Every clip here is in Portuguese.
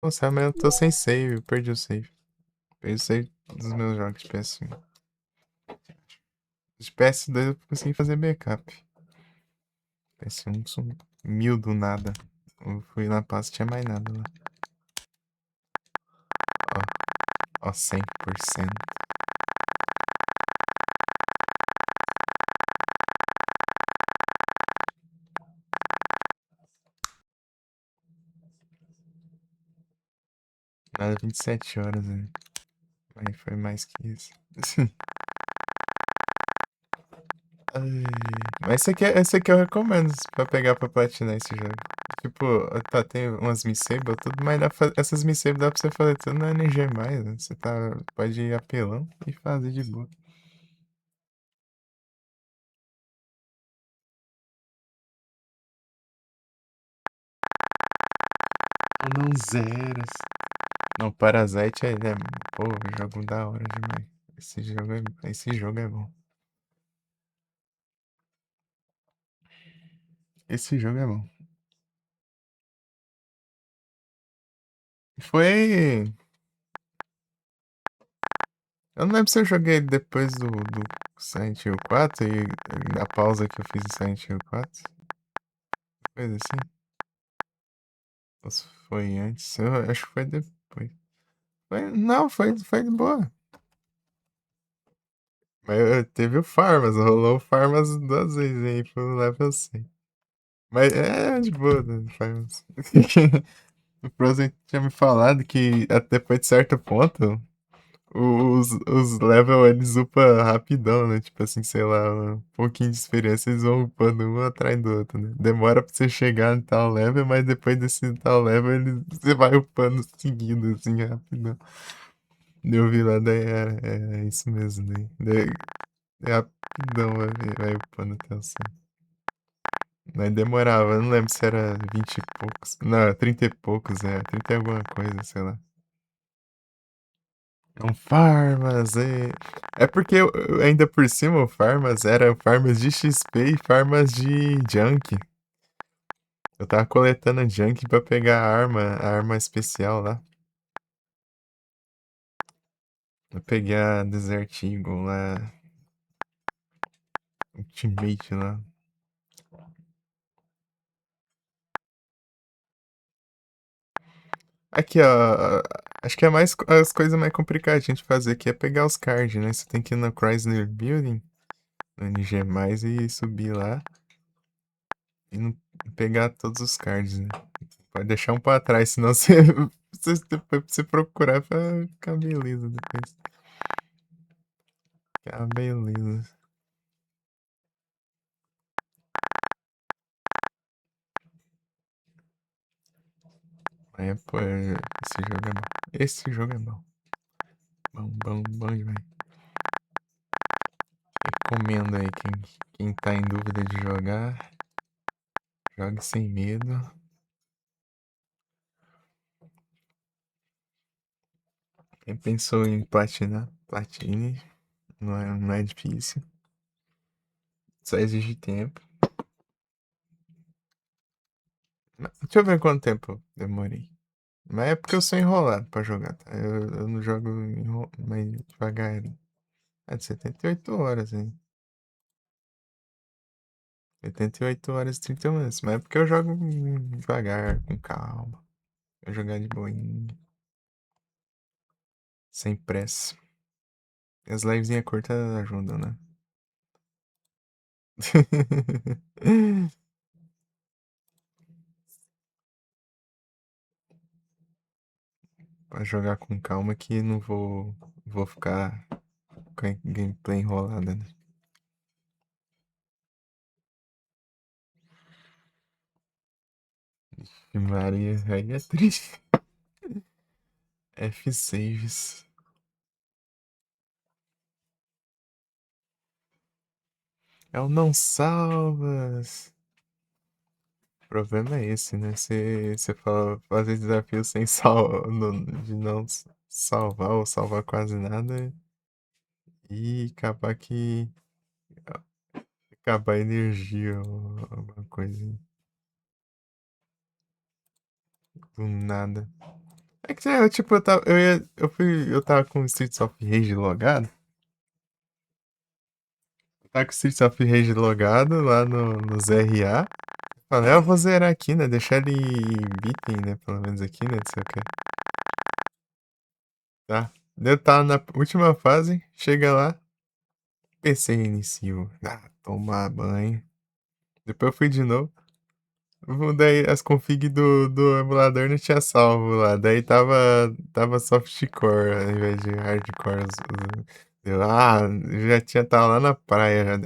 Nossa, mas eu tô sem save, eu perdi o save. Perdi o save dos meus jogos de PS1. De PS2 eu consegui fazer backup. PS1 sumiu do nada. Eu fui na pasta, tinha mais nada lá. Ó, ó, 100%. Nada, 27 horas, né? Aí foi mais que isso. Ai, mas esse aqui eu recomendo pra pegar pra platinar esse jogo. Tipo, tá, tem umas missables, tudo, mas essas missables dá pra você fazer tudo na NG+, né? Você pode ir apelão e fazer de boa. Ou não zeras. Não, Parasite pô, jogo da hora demais. Esse jogo é bom. Esse jogo é bom. Foi. Eu não lembro se eu joguei ele depois do Silent Hill 4 e a pausa que eu fiz em Silent Hill 4. Coisa assim. Ou se foi antes. Eu acho que foi depois. Não, foi de boa. Mas teve o Farmas, rolou o Farmas 2 vezes aí pro level 100. Mas é de boa, né, Farmas. O Frozen tinha me falado que até depois de certo ponto, os level eles upam rapidão, né? Tipo assim, sei lá, um pouquinho de experiência eles vão upando um atrás do outro, né? Demora pra você chegar em tal level, mas depois desse tal level você vai upando seguindo, assim, rapidão. Eu vi lá, daí é isso mesmo, daí é rapidão, vai upando até o 100. Mas demorava, eu não lembro se era 20 e poucos. Não, 30 e poucos, 30 e alguma coisa, sei lá. É um Farmas, é porque ainda por cima o Farmas era Farmas de XP e Farmas de Junk. Eu tava coletando Junk pra pegar a arma especial lá. Eu peguei a Desert Eagle lá, Ultimate lá. Aqui, ó, acho que é mais as coisas mais complicadas de a gente fazer aqui é pegar os cards, né? Você tem que ir no Chrysler Building, no NG+, e subir lá e pegar todos os cards, né? Pode deixar um pra trás, senão você procurar vai ficar beleza depois. Ficar beleza. Pô, esse jogo é bom. Esse jogo é bom. Bom, bom, bom demais. Recomendo aí quem tá em dúvida de jogar. Jogue sem medo. Quem pensou em platinar, platine. Não é difícil. Só exige tempo. Deixa eu ver quanto tempo eu demorei. Mas é porque eu sou enrolado pra jogar, tá? Eu não jogo mais devagar. É de 78 horas, hein? 88 horas e 30 minutos. Mas é porque eu jogo devagar, com calma. Eu jogar de boinha, sem pressa. As livezinhas curtas ajudam, né? Pra jogar com calma que não vou ficar com a gameplay enrolada, né? Maria, aí é triste. F-Saves. É o não salvas. O problema é esse, né? Você fala fazer desafio sem de não salvar ou salvar quase nada e acabar a energia ou alguma coisa do nada. É que, eu, tipo, eu tava com o Streets of Rage logado. Tá com o Streets of Rage logado lá no ZRA. Falei, eu vou zerar aqui, né? Deixar ele em item, né? Pelo menos aqui, né? Não sei o que. Tá. Eu tava na última fase, chega lá, PC inicio. Ah, tomar banho. Depois eu fui de novo. Daí as config do emulador não tinha salvo lá. Daí tava softcore ao invés de hardcore. Já tinha tava lá na praia. Já,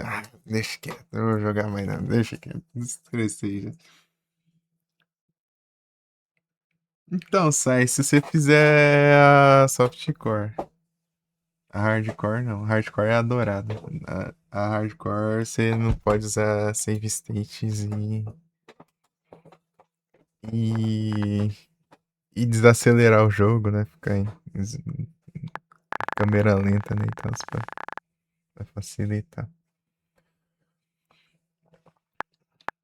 deixa quieto, não vou jogar mais nada. Deixa quieto. Estressei já. Então, sai, se você fizer a softcore. A hardcore não. A hardcore é adorada. A hardcore você não pode usar save states e, e desacelerar o jogo, né? Ficar em câmera lenta, né? Então, pra facilitar.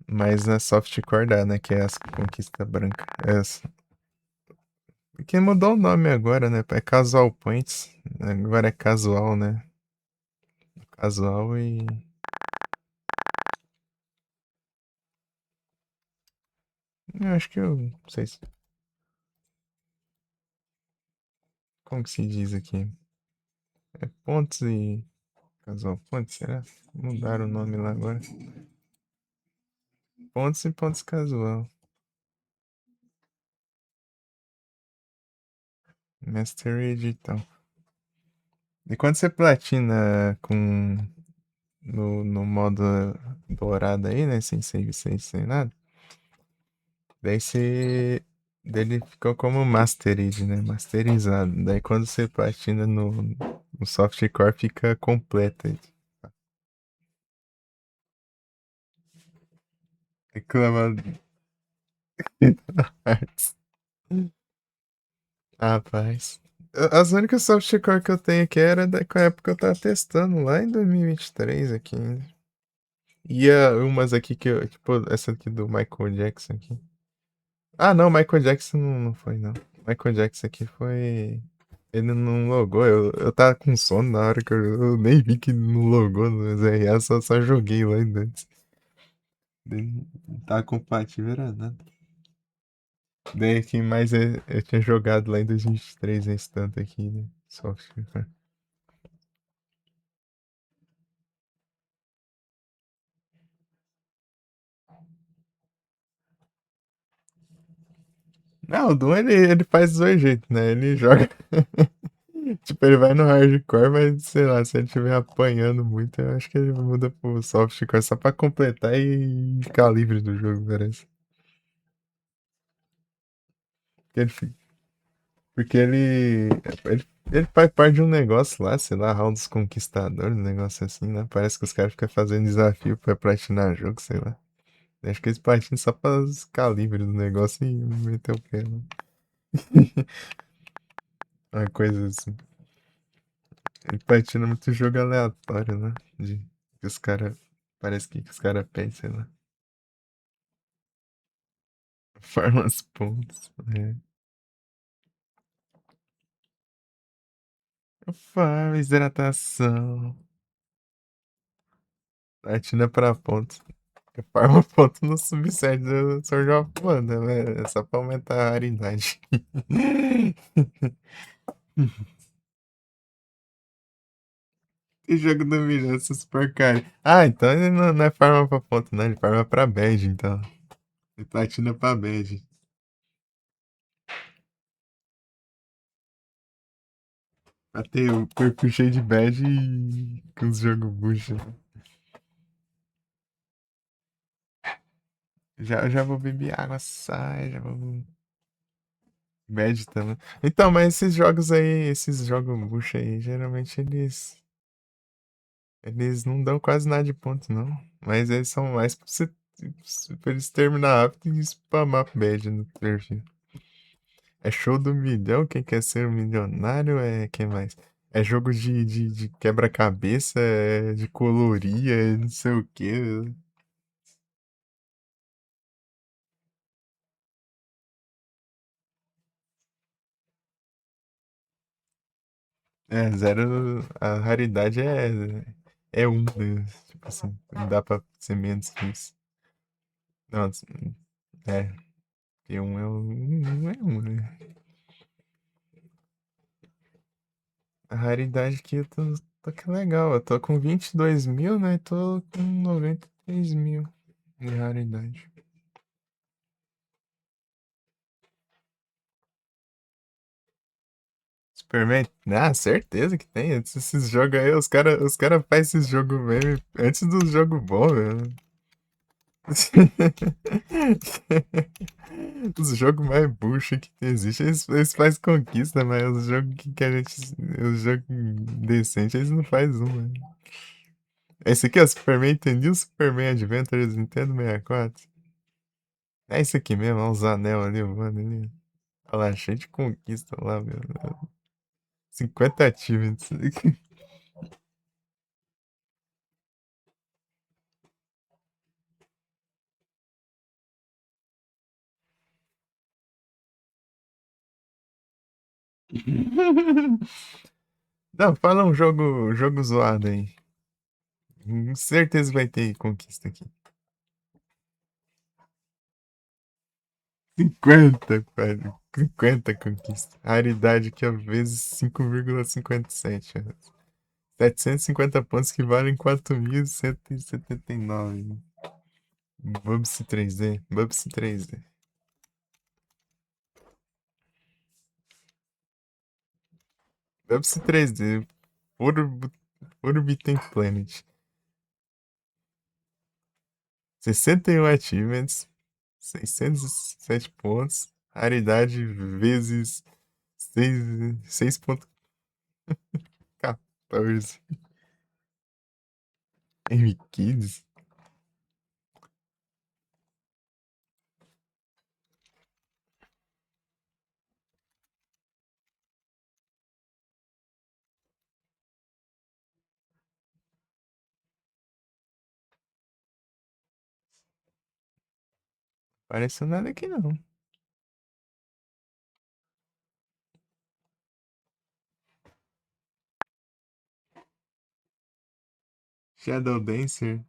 Mas na softcore dá, né? Que é as conquista branca. Quem mudou o nome agora, né? É Casual Points. Agora é casual, né? Casual e. Eu acho que eu. Não sei se. Como que se diz aqui? É pontos e. Casual Points, será? Mudaram o nome lá agora. Pontos e pontos casual. Mastery Digital. E quando você platina com. No modo dourado aí, né? Sem save, sem nada. Daí você. Dele ficou como mastered, né? Masterizado. Daí quando você platina no softcore fica completa. Reclama. Rapaz. As únicas softcore que eu tenho aqui era da época que eu tava testando lá em 2023 aqui ainda. E umas aqui que eu. Tipo, essa aqui do Michael Jackson aqui. Ah, não, Michael Jackson não foi, não. Michael Jackson aqui foi. Ele não logou. Eu tava com sono na hora que eu nem vi que não logou no ZRA, só joguei lá ainda antes. Não tava compatível, era nada. Daí quem mais eu tinha jogado lá em 2023 esse tanto aqui, né? Software. Não, o Doom ele faz do dois jeitos, né? Ele joga. Tipo, ele vai no hardcore, mas sei lá, se ele estiver apanhando muito, eu acho que ele muda pro softcore só pra completar e ficar livre do jogo, parece. Porque ele faz parte de um negócio lá, sei lá, Hall dos Conquistadores, um negócio assim, né? Parece que os caras ficam fazendo desafio pra platinar jogo, sei lá. Acho que eles platinam só pra ficar livre do negócio e meter o pé, né? Uma coisa assim. Ele platina muito jogo aleatório, né? Que os caras. Parece que os caras pensam, né? Farma os pontos. É. Farma, hidratação. Platina pra pontos. Farma ponto no subset do Sword of Wonder, né? É só pra aumentar a raridade. Que jogo do milhão, essas porcaria. Ah, então ele não é farma pra ponto, não. Ele farma pra badge, então. Ele platina pra badge. Pra ter o corpo cheio de badge e com os jogos bucha. Já vou beber água, sai, já vou. Badge também. Então, mas esses jogos aí, esses jogos bucha aí, geralmente eles não dão quase nada de ponto, não. Mas eles são mais pra eles terminar rápido e spamar badge no perfil. É show do milhão, quem quer ser um milionário é quem mais? É jogo de quebra-cabeça, é de colorir, é não sei o quê. É, zero. A raridade é um, né? Tipo assim, não dá pra ser menos que isso. Não, é. Porque um é um, né? A raridade aqui tô que legal. Eu tô com 22 mil, né? E tô com 93 mil de raridade. Superman? Ah, certeza que tem. Antes desses jogos aí, os cara fazem esses jogos mesmo antes dos jogos bons, velho. Os jogos mais bucha que existe, eles fazem conquista, mas os jogos que a gente. Os jogos decentes, eles não fazem um, velho. Esse aqui é o Superman, entendi o Superman Adventures Nintendo 64. É esse aqui mesmo, olha os anel ali, mano, ali. Olha lá, cheio de conquista lá, meu. 50 achievements. Não, fala um jogo zoado aí. Com certeza vai ter conquista aqui. 50, velho. 50 conquista. Raridade aqui, ó, vezes 5,57. 750 pontos que valem 4.179. Bubsy 3D. Bubsy 3D. Bubsy 3D. Orbiting Planet. 61 achievements. 607 pontos. Raridade vezes 6,14. M15. Apareceu nada aqui não. Shadow Dancer.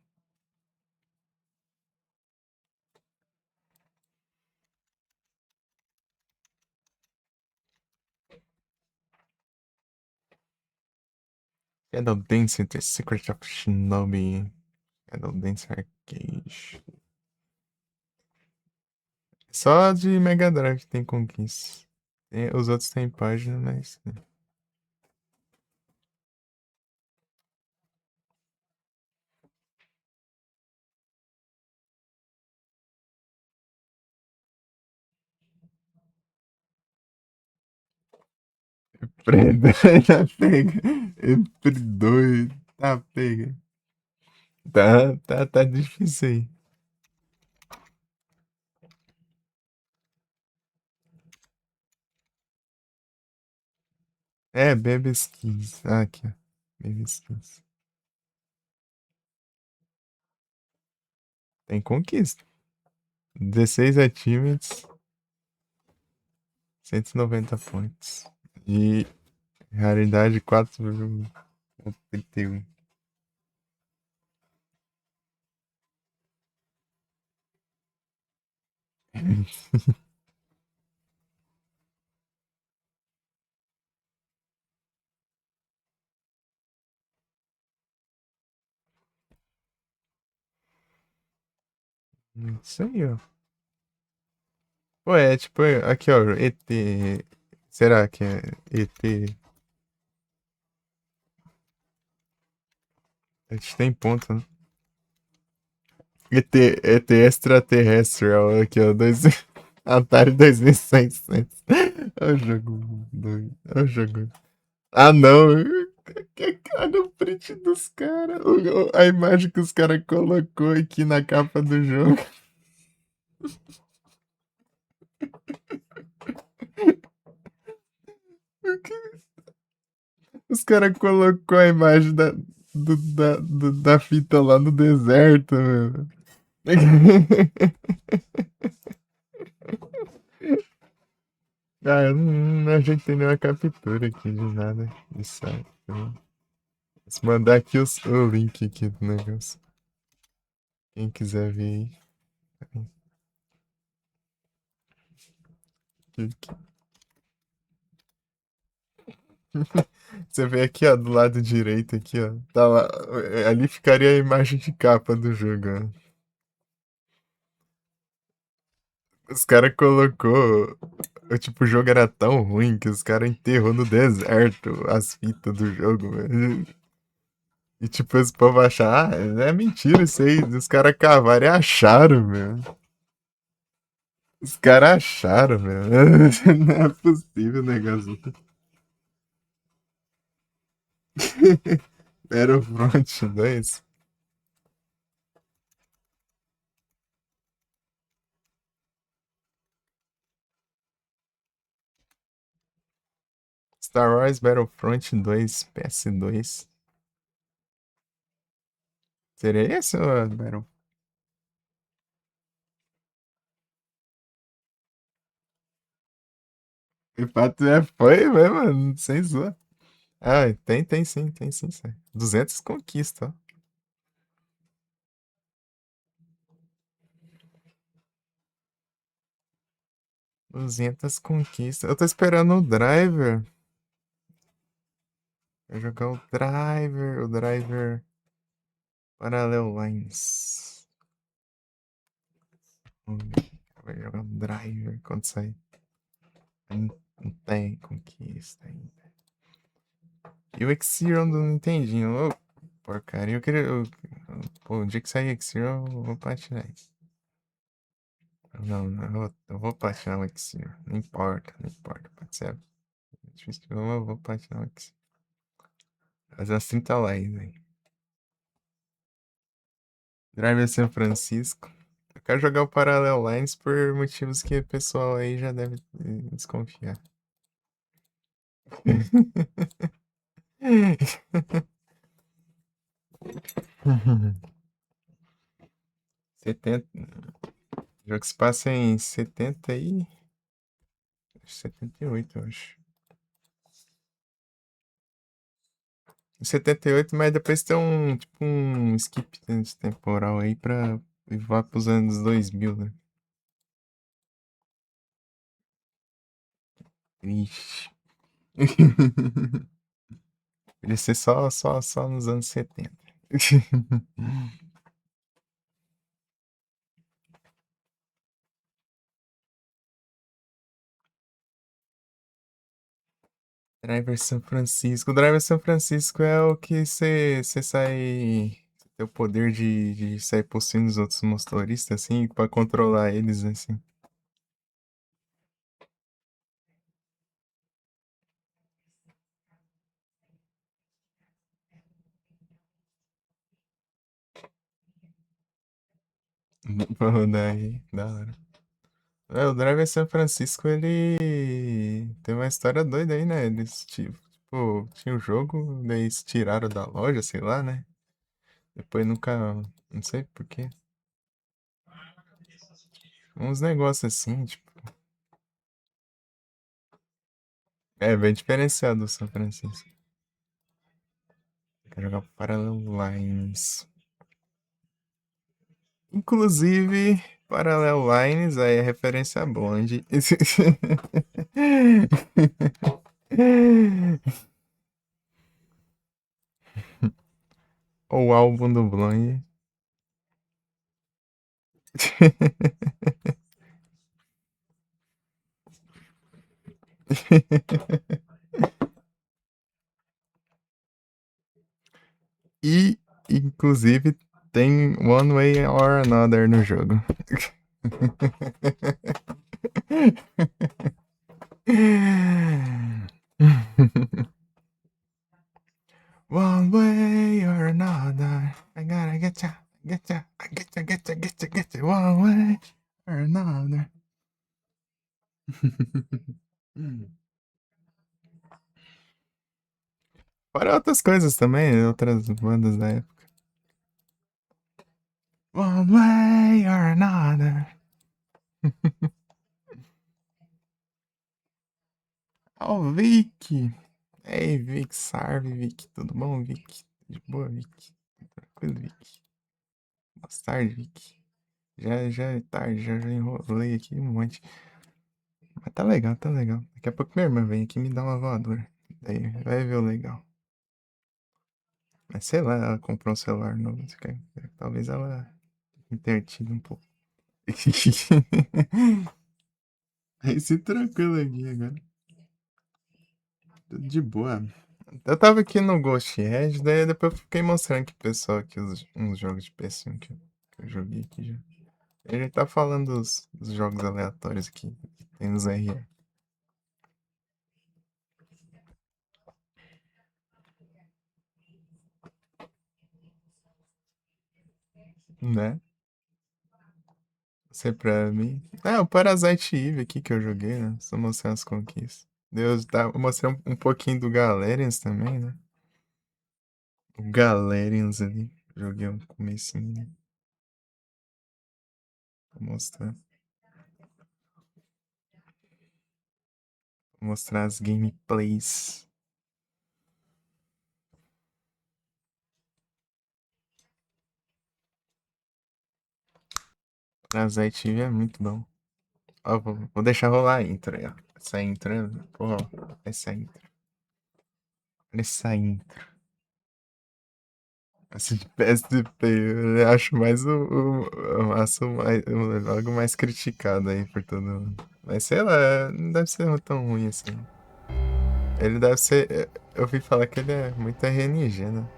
Shadow Dancer The Secret of Shinobi. Shadow Dancer Arcade. Só de Mega Drive tem conquista. Os outros tem página, mas. Preda, tá pega. Entre dois. Tá pega. Tá difícil aí. É, Baby Skins. Ah, aqui, ó. Baby Skins. Tem conquista. 16 achievements. 190 pontos. E raridade 4,31. Isso aí, ó. Pô, é tipo, aqui, ó, ET. Será que é ET? A gente tem ponto, né? ET extraterrestre, ó, aqui, ó. Atari 2600. É o jogo doido. É o jogo. Ah, não. Cara, o print dos caras. A imagem que os caras colocou aqui na capa do jogo. Os caras colocou a imagem da fita lá no deserto, meu. Ah, eu não ajeitei nenhuma captura aqui de nada de site. Se mandar aqui o link aqui do negócio. Quem quiser ver aí. Aqui. Você vê aqui, ó, do lado direito aqui, ó. Tá lá. Ali ficaria a imagem de capa do jogo, ó. Os caras colocou. Tipo, o jogo era tão ruim que os caras enterrou no deserto as fitas do jogo, velho. E tipo, esse povo achar, é mentira isso aí. Os caras cavaram e acharam, meu. Os caras acharam, meu. Não é possível o negócio. Battlefront 2. Star Wars Battlefront 2 PS2. Seria esse ou Battle? O fato foi mesmo, mano, sem zoar. Ah, tem sim, sim. 200 conquista, ó. 200 conquistas. Eu tô esperando o driver. Vai jogar o driver Parallel Lines. Vai jogar o driver quando sair. Não tem conquista ainda. E o X-Zero do Nintendinho. Ô, porcaria. Eu queria. Pô, o dia que sair X-Zero, eu vou platinar isso. Não, não, eu vou platinar o X-Zero. Não importa, não importa. Pode ser difícil que eu vou platinar o X-Zero. Fazer umas 30 lives aí. Driver São Francisco. Eu quero jogar o Parallel Lines por motivos que o pessoal aí já deve desconfiar. 70. O jogo se passa em 78, eu acho. 78, mas depois tem tipo um skip temporal aí pra ir pros anos 2000, né? Ixi. Podia ser só nos anos 70. Driver São Francisco. O Driver São Francisco é o que você sai. Você tem o poder de sair possuindo os outros motoristas, assim, pra controlar eles, assim. Pra rodar aí. Da hora. É, o Driver São Francisco, ele tem uma história doida aí, né? Eles, tipo, tinha o jogo, daí eles tiraram da loja, sei lá, né? Depois nunca. Não sei por quê. Uns negócios assim, tipo. É bem diferenciado do São Francisco. Quero jogar Parallel Lines. Inclusive, Parallel Lines aí é referência a Blonde. O álbum do Blonde. E, inclusive, tem One Way or Another no jogo. One way or another, I gotta get ya, one way or another. Fora outras coisas também, outras bandas da época. One way or another. Ó, o Vic! Ei, Vic, salve, Vic. Tudo bom, Vic? De boa, Vic? Tranquilo, Vic? Boa tarde, Vic. Já é tarde, já enrolei aqui um monte. Mas tá legal, tá legal. Daqui a pouco minha irmã vem aqui e me dá uma voadora. Daí vai ver o legal. Mas sei lá, ela comprou um celular novo. Talvez ela me tenha tido um pouco. Aí se tranquilo aqui agora. Tudo de boa. Eu tava aqui no Ghost Red, daí depois eu fiquei mostrando aqui pro pessoal aqui uns jogos de PS1 que eu joguei aqui já. Ele tá falando dos jogos aleatórios aqui que tem nos RR, né? Você pra mim. Ah, o Parasite Eve aqui que eu joguei, né? Só mostrando as conquistas. Eu mostrei um pouquinho do Galerians também, né? O Galerians ali. Joguei um comecinho, né? Vou mostrar. Vou mostrar as gameplays. Parasite Eve é muito bom. Ó, vou deixar rolar a intro aí, ó. Essa intro, ó. Essa intro. Essa intro. Essa de PSP, eu acho mais eu acho algo mais criticado aí por todo mundo. Mas sei lá, não deve ser tão ruim assim. Ele deve ser. Eu ouvi falar que ele é muito RNG, né?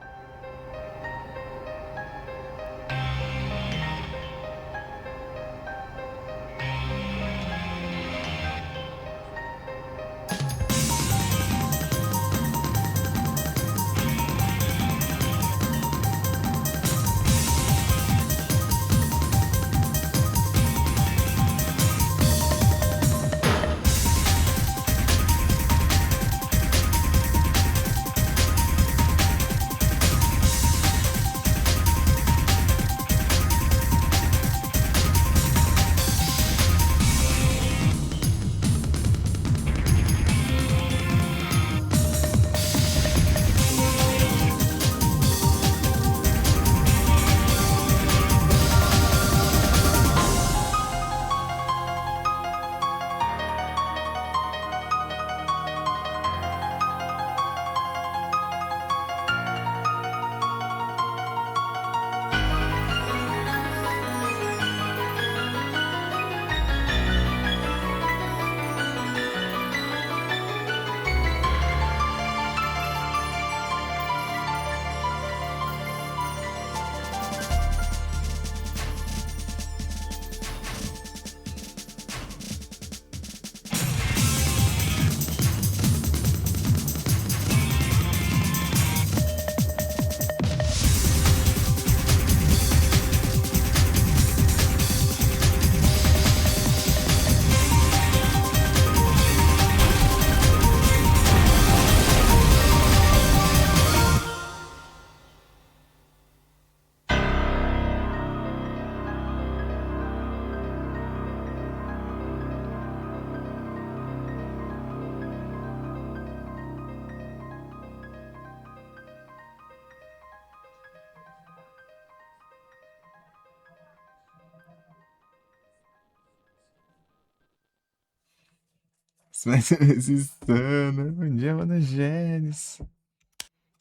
Resistando. Bom dia, mano, Gênesis.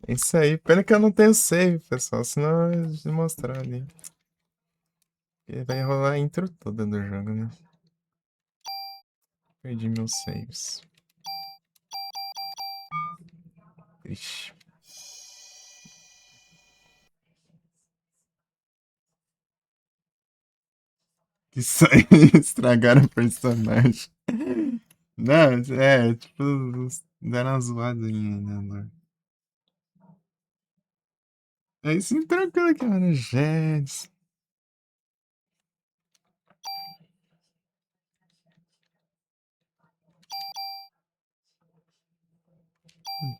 É isso aí. Pena que eu não tenho save, pessoal. Senão eu ia mostrar ali. Porque vai rolar a intro toda do jogo, né? Perdi meus saves. Ixi. Que isso aí, estragaram o personagem. Não, tipo, deram uma zoadinha, né, mano? Aí sim, tranquilo aqui, mano. Jets.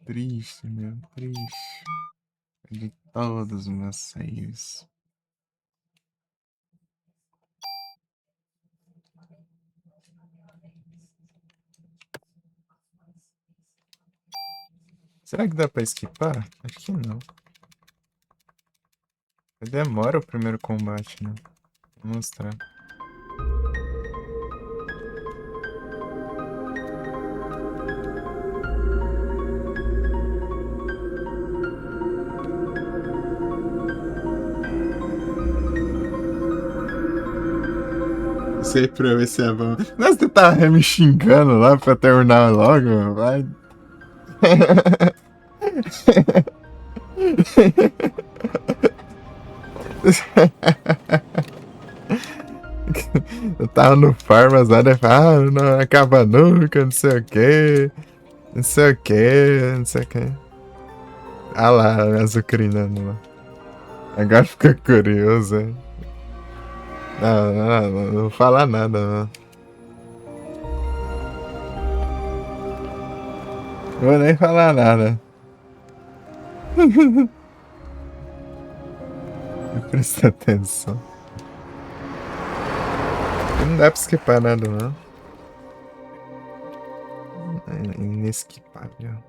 Triste, meu, triste. Perdi todos os meus saves. Será que dá pra esquipar? Acho que não. Demora o primeiro combate, né? Vou mostrar. Não sei pra ver se é bom. Nossa, tu tá me xingando lá pra terminar logo? Vai. Eu tava no Farmas lá, né? Ah, não acaba nunca, não sei o que. Não sei o que, não sei o que. Ah lá, azucrinando lá. Agora fica curioso, hein? Não vou falar nada, não. Não vou nem falar nada. Presta atenção. Não dá pra esquipar nada, não. É inesquipável.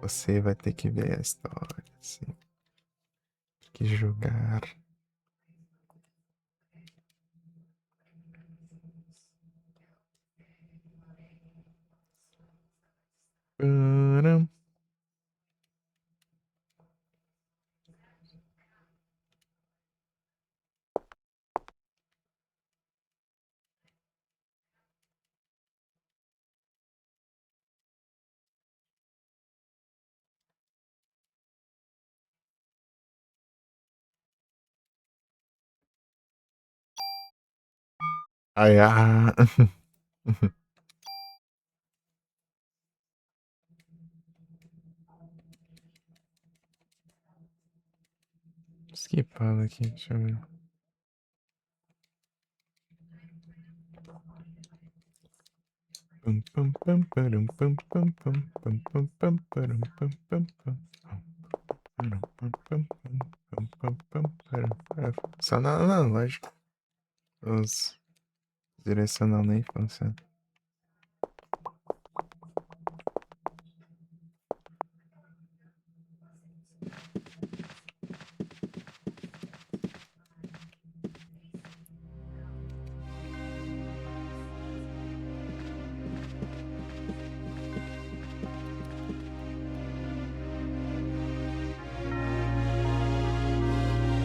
Você vai ter que ver a história, assim. Tem que jogar. Param. Ai, ah. Esquipado aqui, deixa eu ver. Pum, pum, pum, parum, pum, pum, pum, pum, pum, pum, parum, pum, pum, pum. Parum, pum, pum, pum, pum, pum, pum, parum. É, só na analógico. Os direcional nem funciona.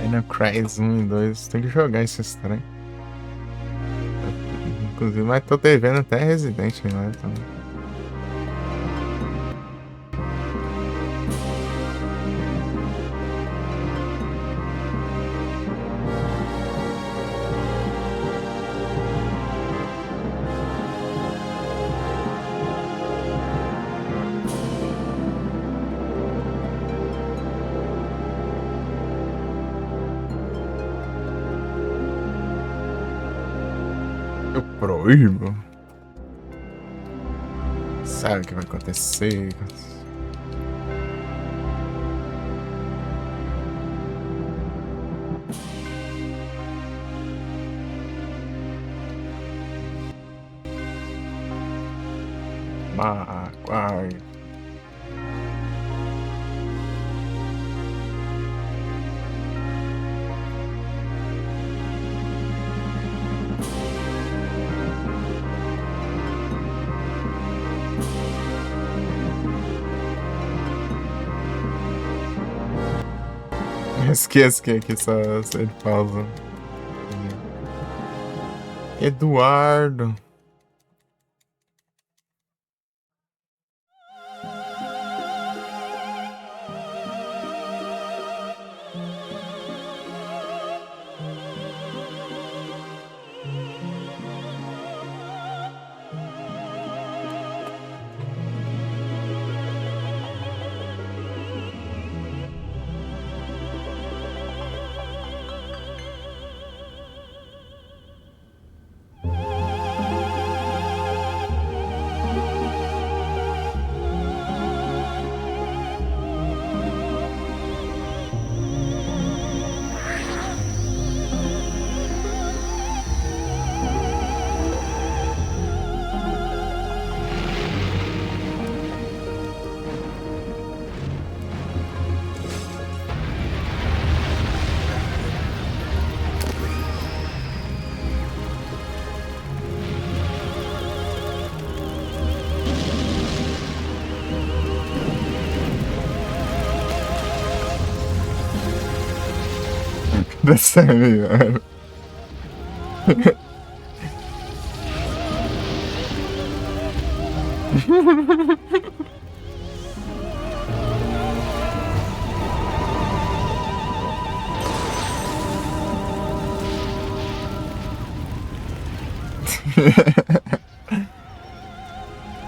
Dino Crisis 1 e 2, tem que jogar esses trem. Inclusive, mas tô devendo até Resident lá também. Eu proíbo. Sabe o que vai acontecer? Ai. Esqueço que aqui só ele pausa. Eduardo. Dessa é melhor.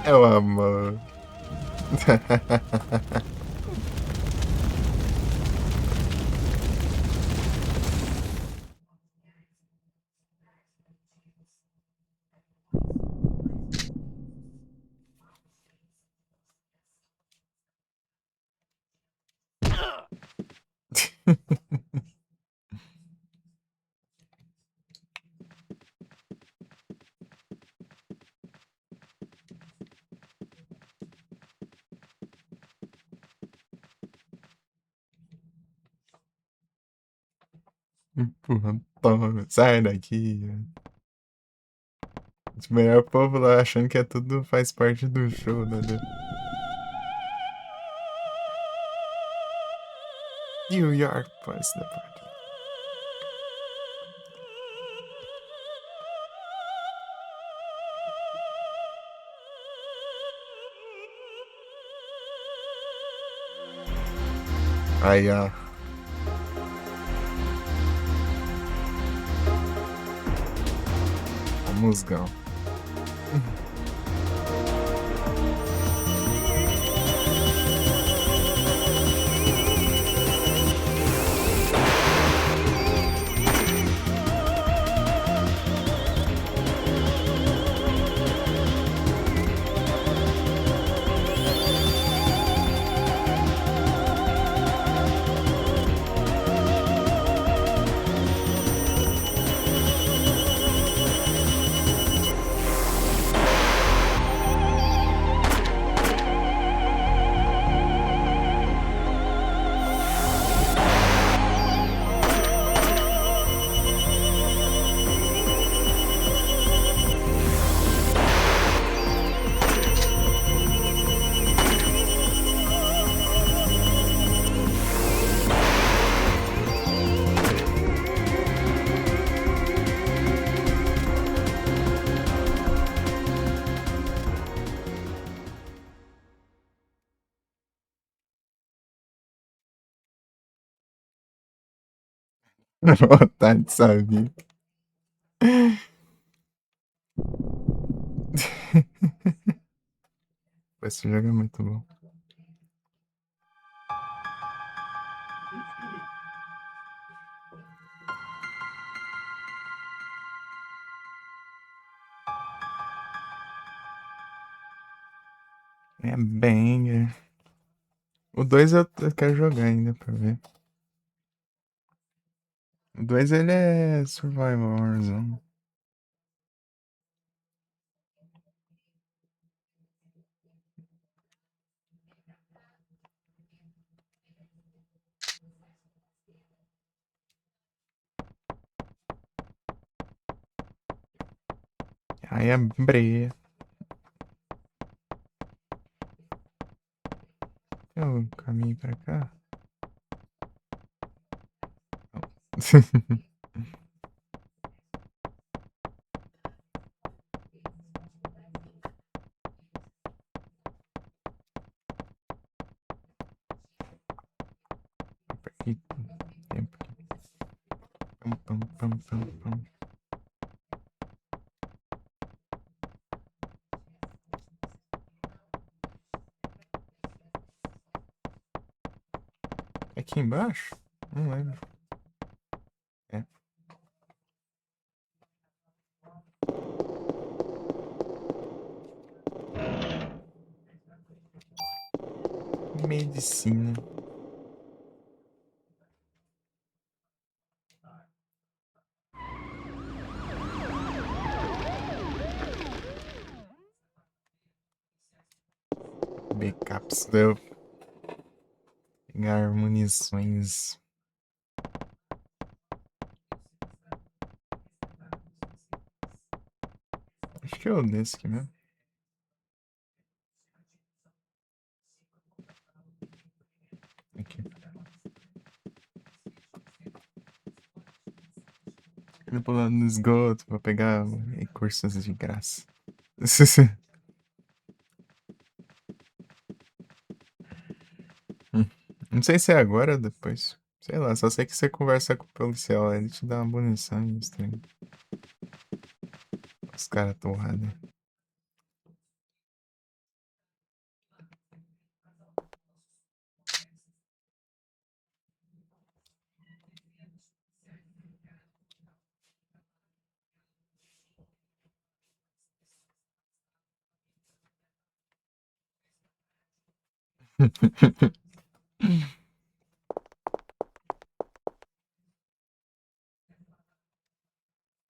É o amor. Empurra, toma, sai daqui. O melhor povo lá achando que é tudo faz parte do show, né? New York Police Department. Aí, ó. O musgão. Vontade de saber. Esse jogo é muito bom. É banger. O 2 eu quero jogar ainda pra ver. O 2 ele é Survival Warzone. Aí é breia. Tem um caminho pra cá? Aqui. Tempo. Pam, pam, pam, pam, pam. É aqui embaixo? Não lembro. É. Medicina. Backups. Deu. Pegar munições. Acho que é o desse aqui mesmo. Aqui. Indo pulando no esgoto pra pegar recursos de graça. Não sei se é agora ou depois. Sei lá, só sei que você conversa com o policial, ele te dá uma munição e os trem. Os caras torrados.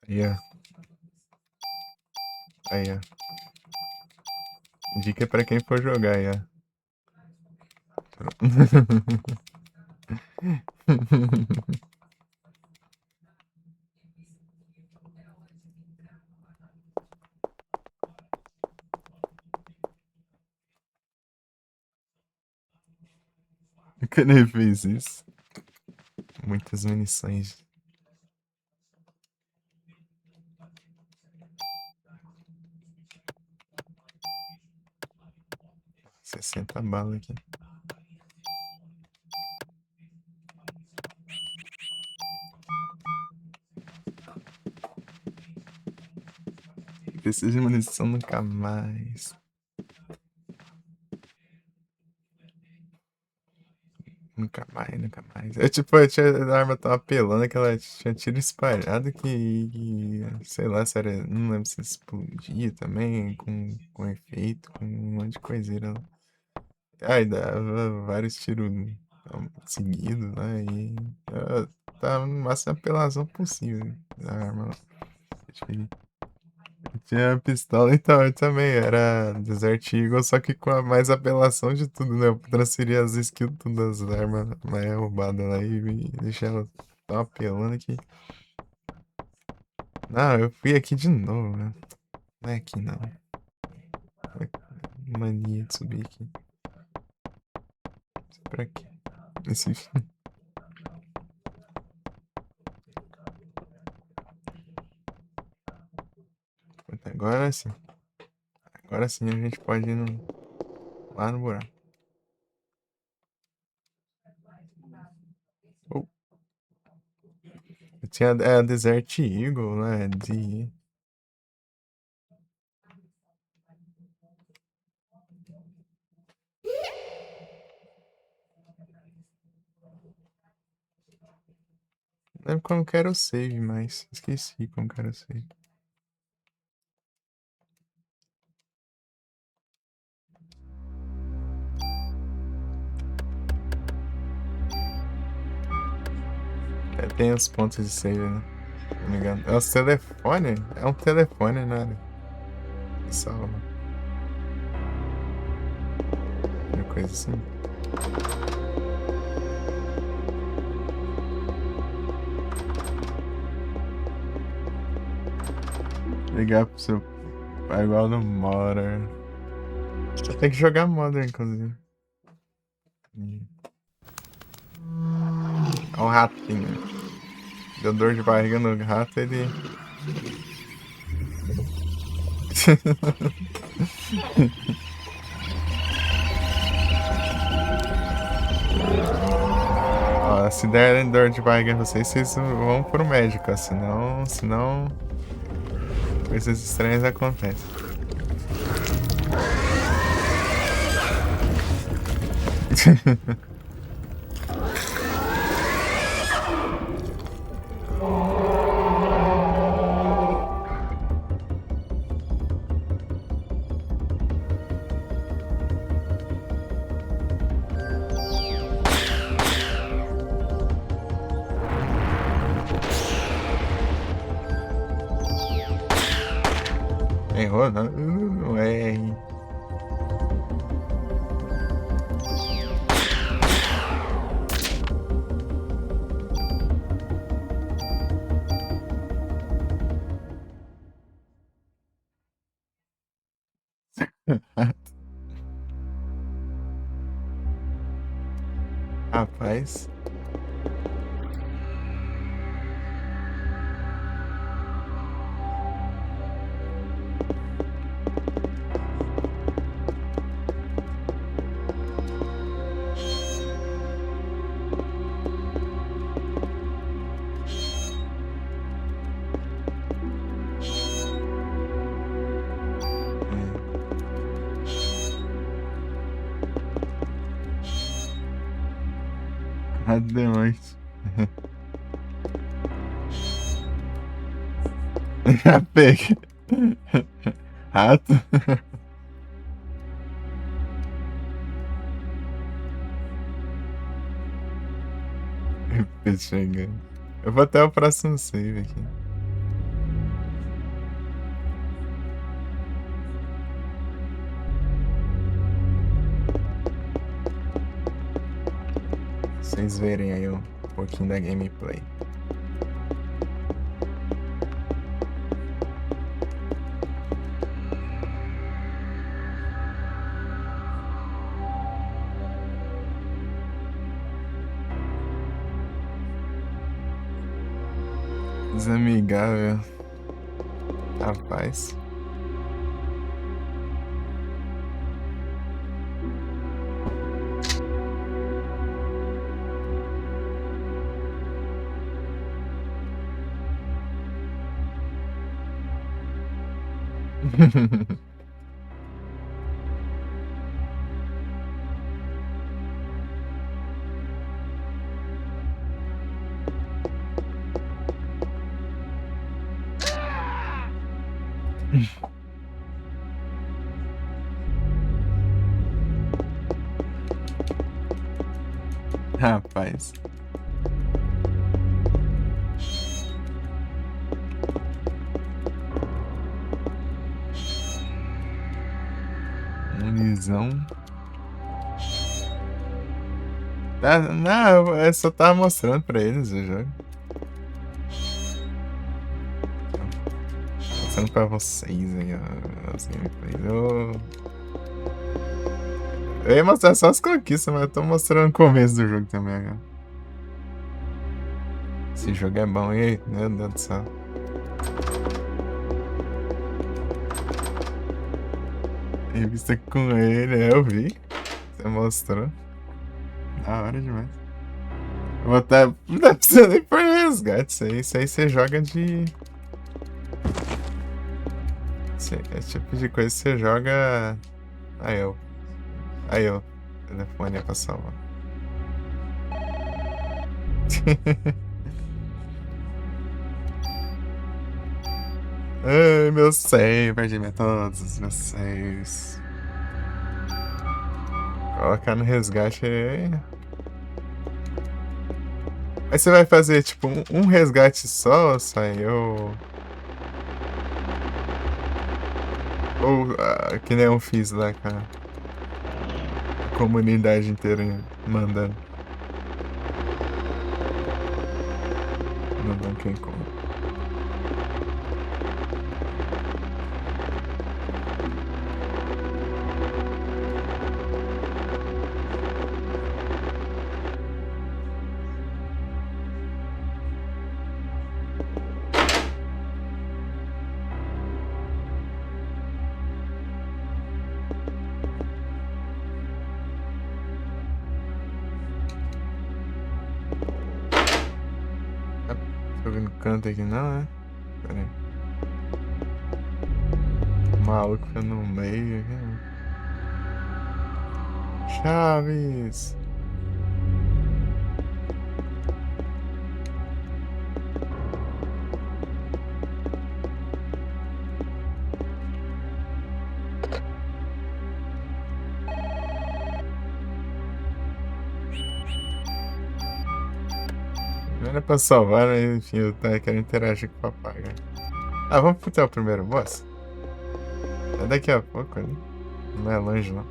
Aí, ó. Aí, ó. Dica pra quem for jogar aí, ó. Que ele fez isso? Muitas munições. 60 balas aqui. Preciso de munição nunca mais. Nunca mais, nunca mais. É tipo, a arma tava apelando que ela tinha tiro espalhado sei lá, se era, não lembro se explodia também, com efeito, com um monte de coiseira lá. Aí dava vários tiros seguidos, né? E tá no máximo apelação possível da arma lá. Tinha pistola, então eu também era Desert Eagle, só que com a mais apelação de tudo, né? Eu transferi as skills todas das armas mais roubadas lá e deixei ela tão apelando aqui. Não, eu fui aqui de novo, né? Não é aqui não. Mania de subir aqui. Pra quê? Esse... Agora sim. Agora sim a gente pode ir lá no buraco. Oh. Eu tinha a Desert Eagle, né? Não lembro como que era o save, mas esqueci como que era o save. É, tem os pontos de save, né? Se não me engano. É os telefone? É um telefone, né? Salva. Uma coisa assim. Ligar pro seu pai igual no Modern. Eu tenho que jogar Modern, inclusive. Olha o ratinho. Deu dor de barriga no rato, ele. Ó, se der dor de barriga em vocês vão pro médico, ó, senão coisas estranhas acontecem. Errou, não? Não é. Rapaz. Rato demais. Pega. Rato. Chegando. Eu vou até o próximo save aqui. Vocês verem aí um pouquinho da gameplay. Desamigável. Rapaz. Rapaz. Munição. Não, eu só tava mostrando pra eles o jogo. Mostrando pra vocês aí, ó, as gameplays. Eu ia mostrar só as conquistas, mas eu tô mostrando o começo do jogo também agora. Esse jogo é bom, hein? Meu Deus do céu. Revista com ele, eu vi. Você mostrou. Da hora demais. Eu vou até. Não precisa nem pôr resgate. Isso aí você joga de. Esse tipo de coisa você joga. Aí eu. Telefone é pra salvar. Ai, meu save, perdi todos os meus saves. Colocar no resgate aí. Aí você vai fazer tipo um resgate só, saiu. Ou que nem eu fiz lá, cara. A comunidade inteira mandando. No Donkey Kong. Tô vendo canto aqui não, né? Pera aí. O maluco fica no meio aqui, né? Chaves! Não era pra salvar, né? Enfim, eu quero interagir com o papai, né? Ah, vamos pro primeiro boss? É daqui a pouco ali. Não é longe, não.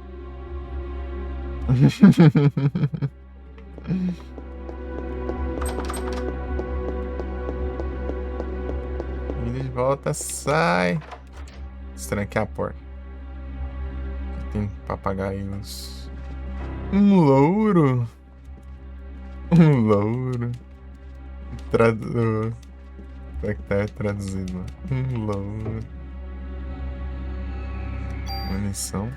Ele de volta, sai. Estranquear a porta. Tem papagaios. Um louro. Um louro. Será que tá traduzido? Um louro. Munição.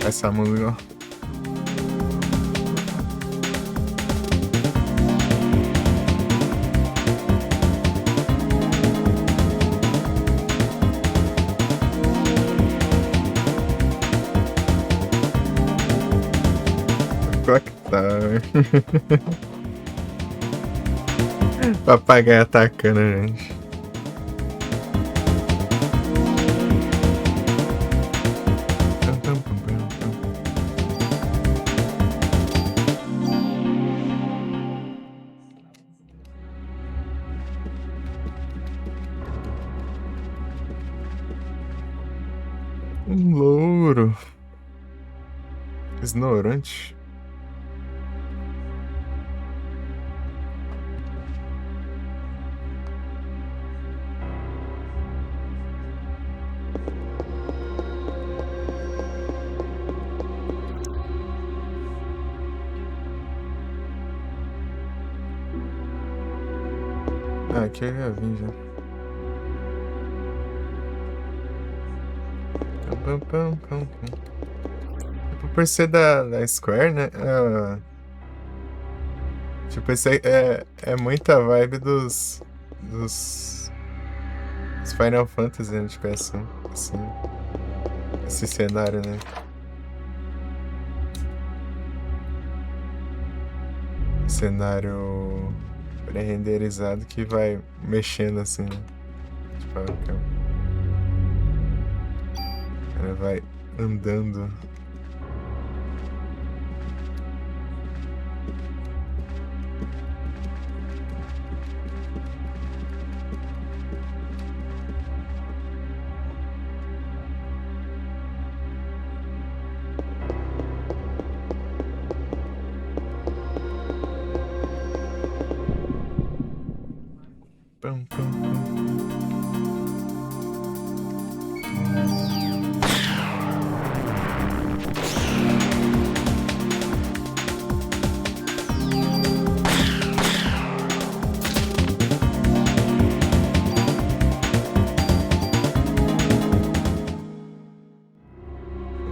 Essa música. Clock Tower. Papagaio atacando a gente. Um louro. Ignorante. Ah, aqui eu já vim já. Tipo, por ser da Square, né? Tipo, esse aí é muita vibe dos Final Fantasy, né? Tipo, assim, esse cenário, né? Cenário pré-renderizado que vai mexendo assim, né? Tipo, ela vai andando. Pam, pam, pam.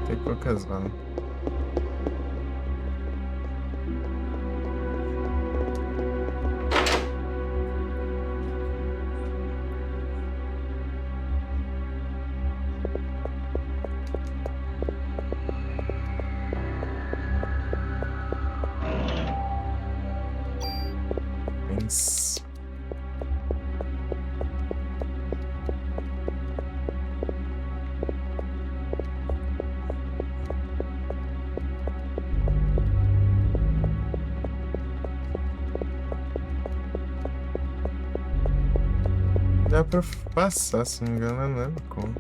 Tem poucas balas. Mas... dá pra passar, se não me engano, não lembro como.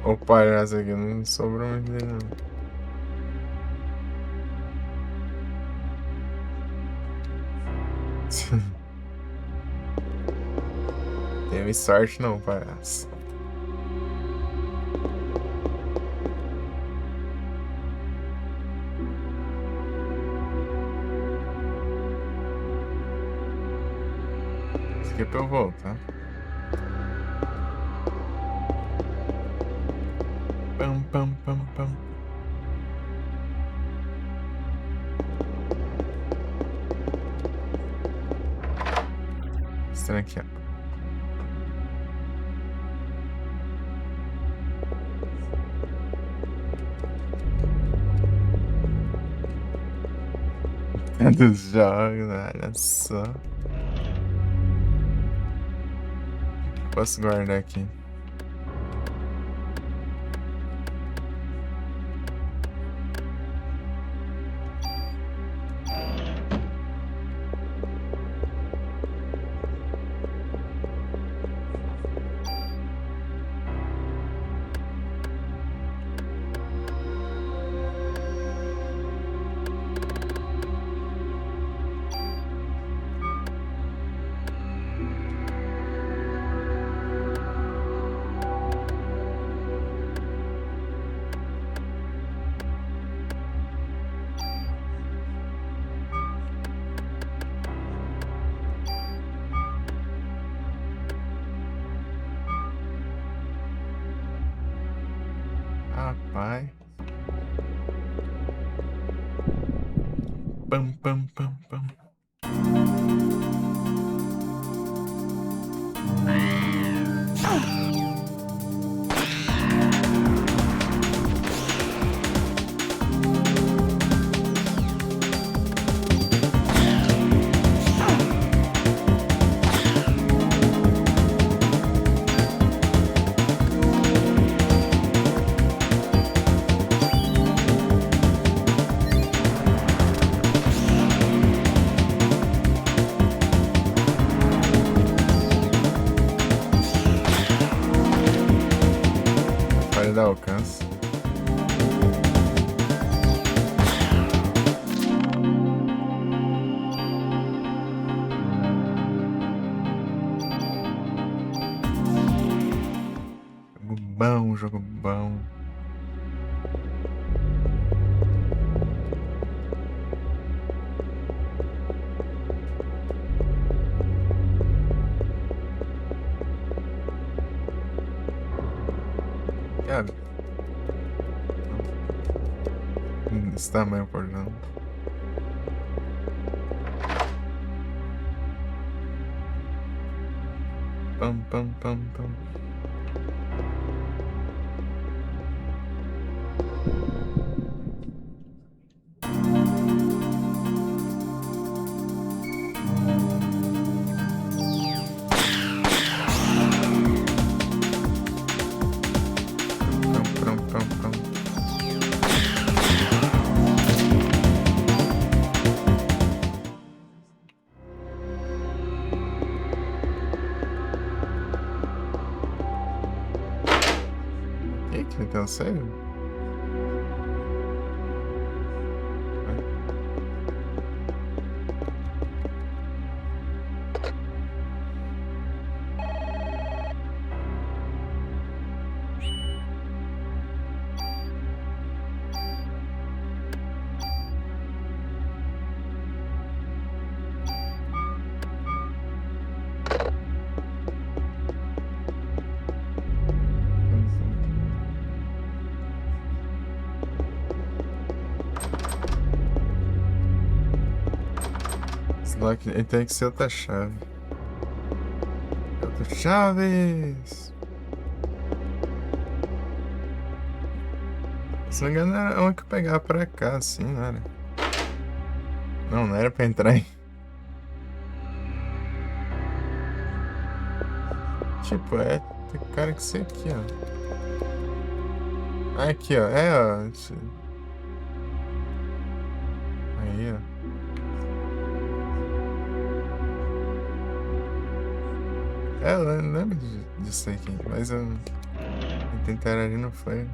O palhaço aqui não sobrou muito dele, não. Teve sorte não, palhaço. Isso aqui é pra eu voltar. Pam, pam, pam, pam. Estranho aqui, ó. Dos jogos, olha só. Posso guardar aqui. Pam, pam, pam, pam. Falha da alcance. Jogo bom, jogo bom. Cara, esse tamanho por não. Pam, pam, pam, pam. Pam, pam, pam, pam. Eita, então sério? Lock, ele tem que ser outra chave. Outra chaves! Se não me engano, era uma que eu pegava pra cá, assim, não era? Não, não era pra entrar aí. Tipo, tem cara que ser aqui, ó. Ah, aqui, ó. Ó. Aí, ó. Eu lembro disso aqui, mas eu tentar ali não foi.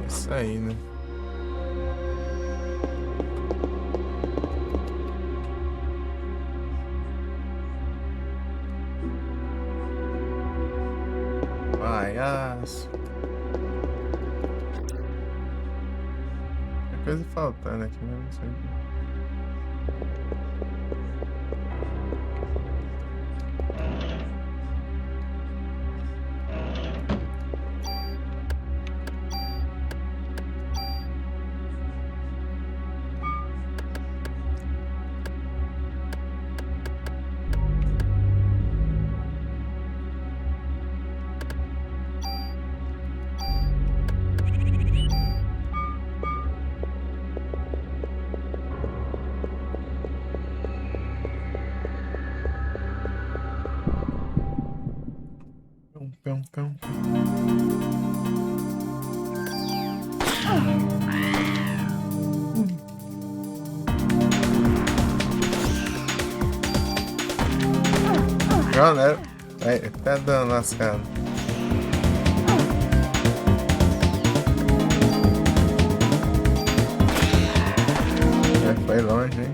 Isso aí, né? Palhaço. Tem coisa faltando aqui mesmo, isso aí. Pão, pão, pão. Galera, vai, tá dando lascado. Foi longe, hein?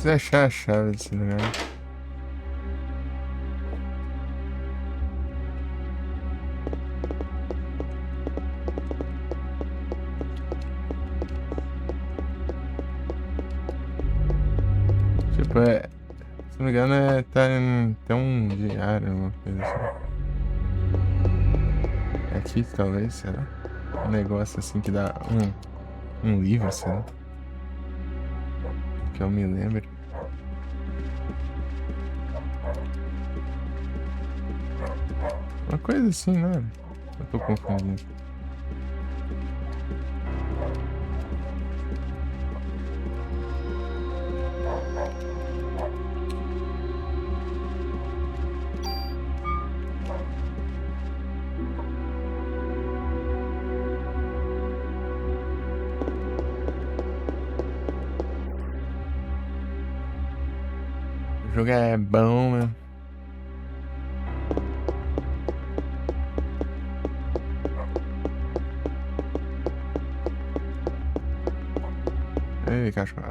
Precisa achar a chave desse lugar. Tipo, se não me engano, tem um diário, uma coisa assim. É aqui, talvez, será? Um negócio assim que dá um livro, será? Que eu me lembro. Uma coisa assim, né? Eu tô confundindo. O jogo é bom, né? Ei, cachorro.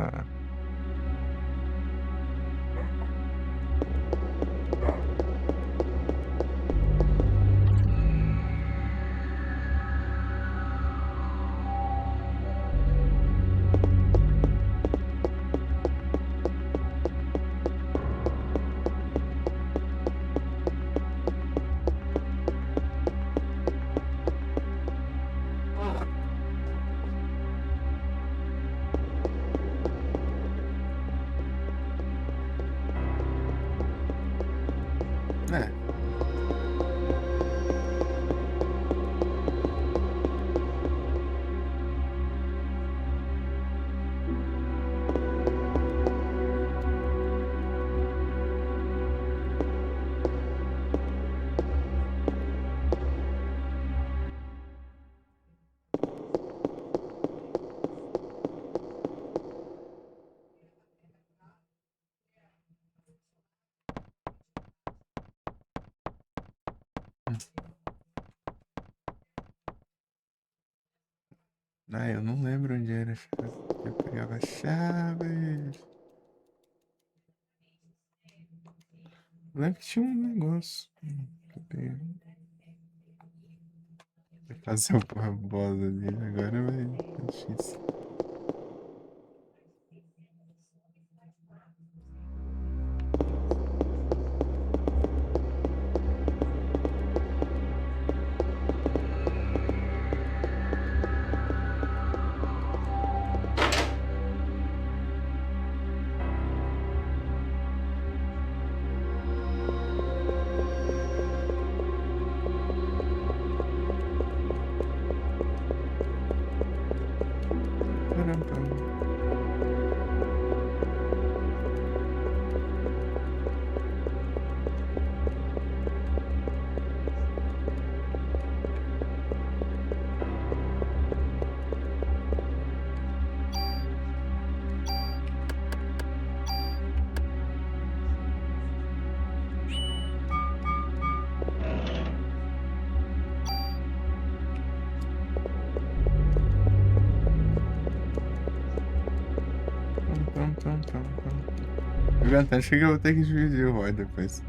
É. Ah, eu não lembro onde era a chave. Eu pegava a chave. Eu lembro que tinha um negócio. Que eu peguei. Vai fazer uma bola ali. Agora vai. É difícil. Param. Eu até achei que eu vou ter que dividir o ROI depois.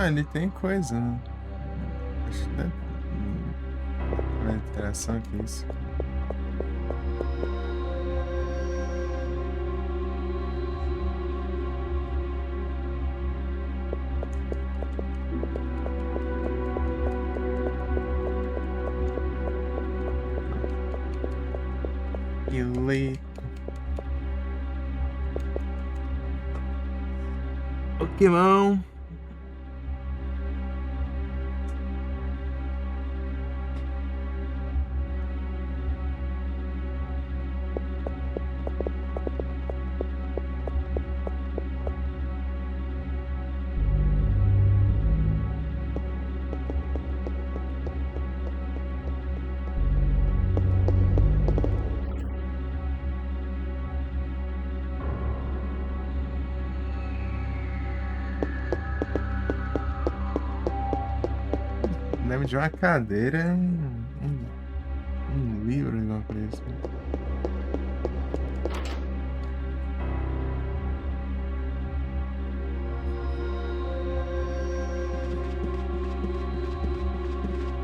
Ah, ele tem coisa, né? Acho que deve. A interação que é isso. Ele. Pokémon. Lembro de uma cadeira, um livro, alguma coisa assim.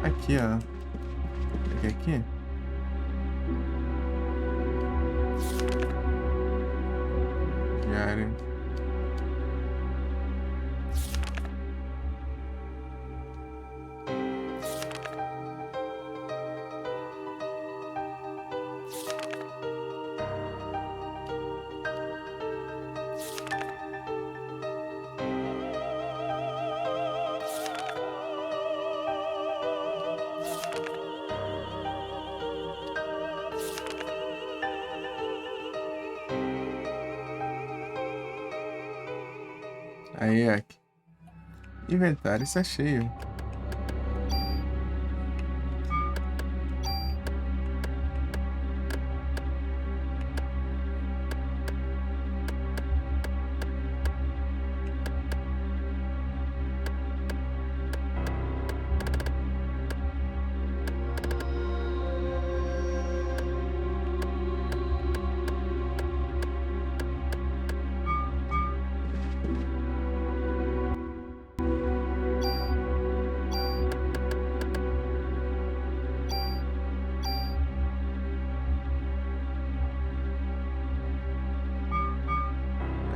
Aqui, ó. Aqui? Diário. Aí, aqui. Inventário, isso é cheio.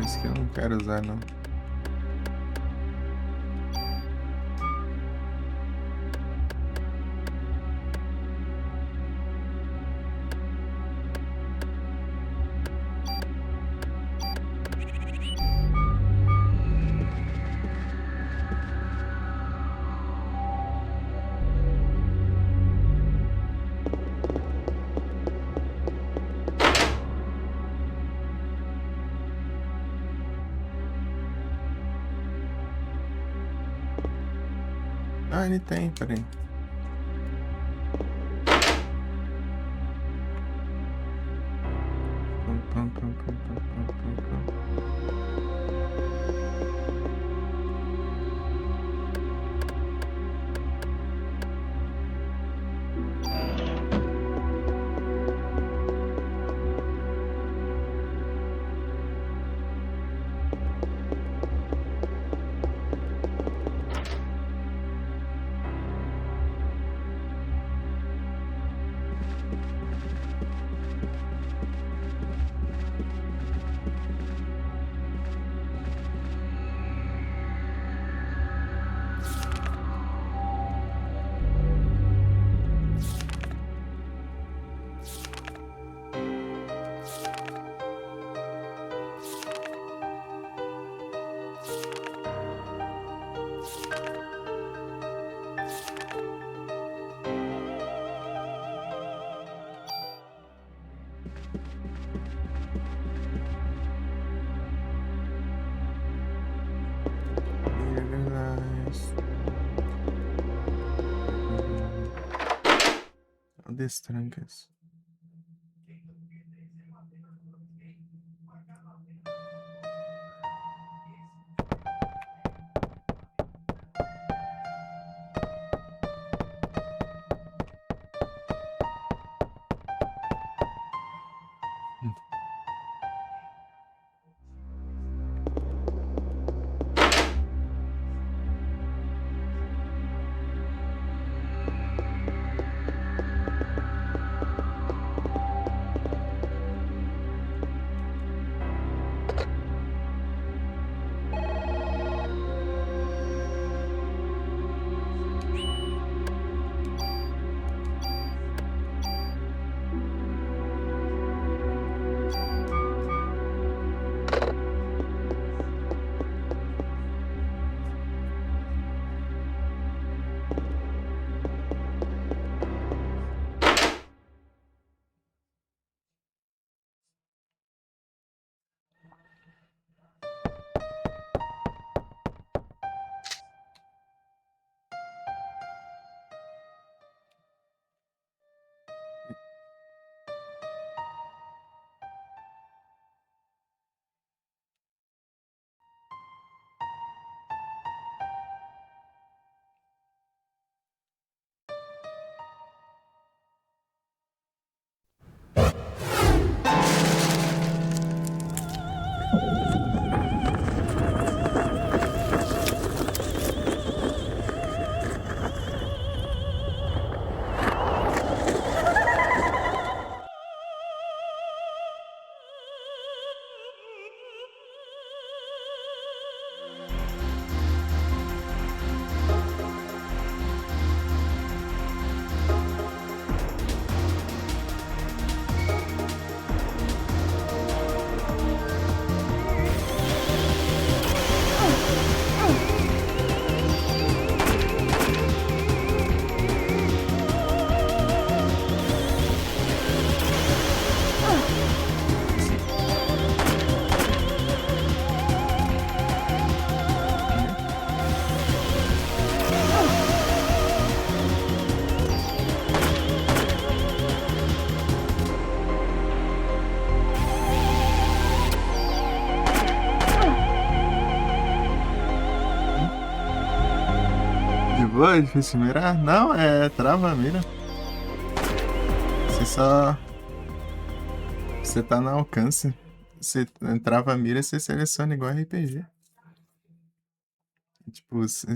Esse que eu não quero usar, não. Ah, ele tem, peraí. Pum, pum, pum, pum, pum, pum, pum, pum. Nice. Destrancas. é difícil mirar? Não, é trava a mira. Você só. Você tá no alcance. Você trava a mira e você seleciona igual RPG. Tipo, você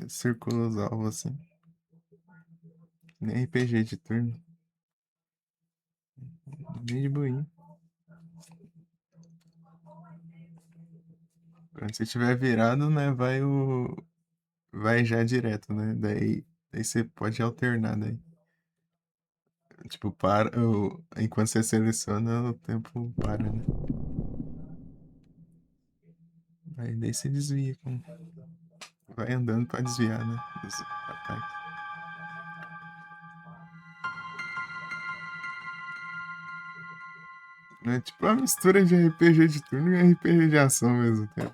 circula os alvos assim. Nem RPG de turno. Bem de boinha. Quando você tiver virado, né, vai já direto, né? Daí você pode alternar daí. Tipo, enquanto você seleciona, o tempo para, né? Aí daí você desvia. Vai andando pra desviar, né? Dos ataques. É tipo uma mistura de RPG de turno e RPG de ação ao mesmo tempo.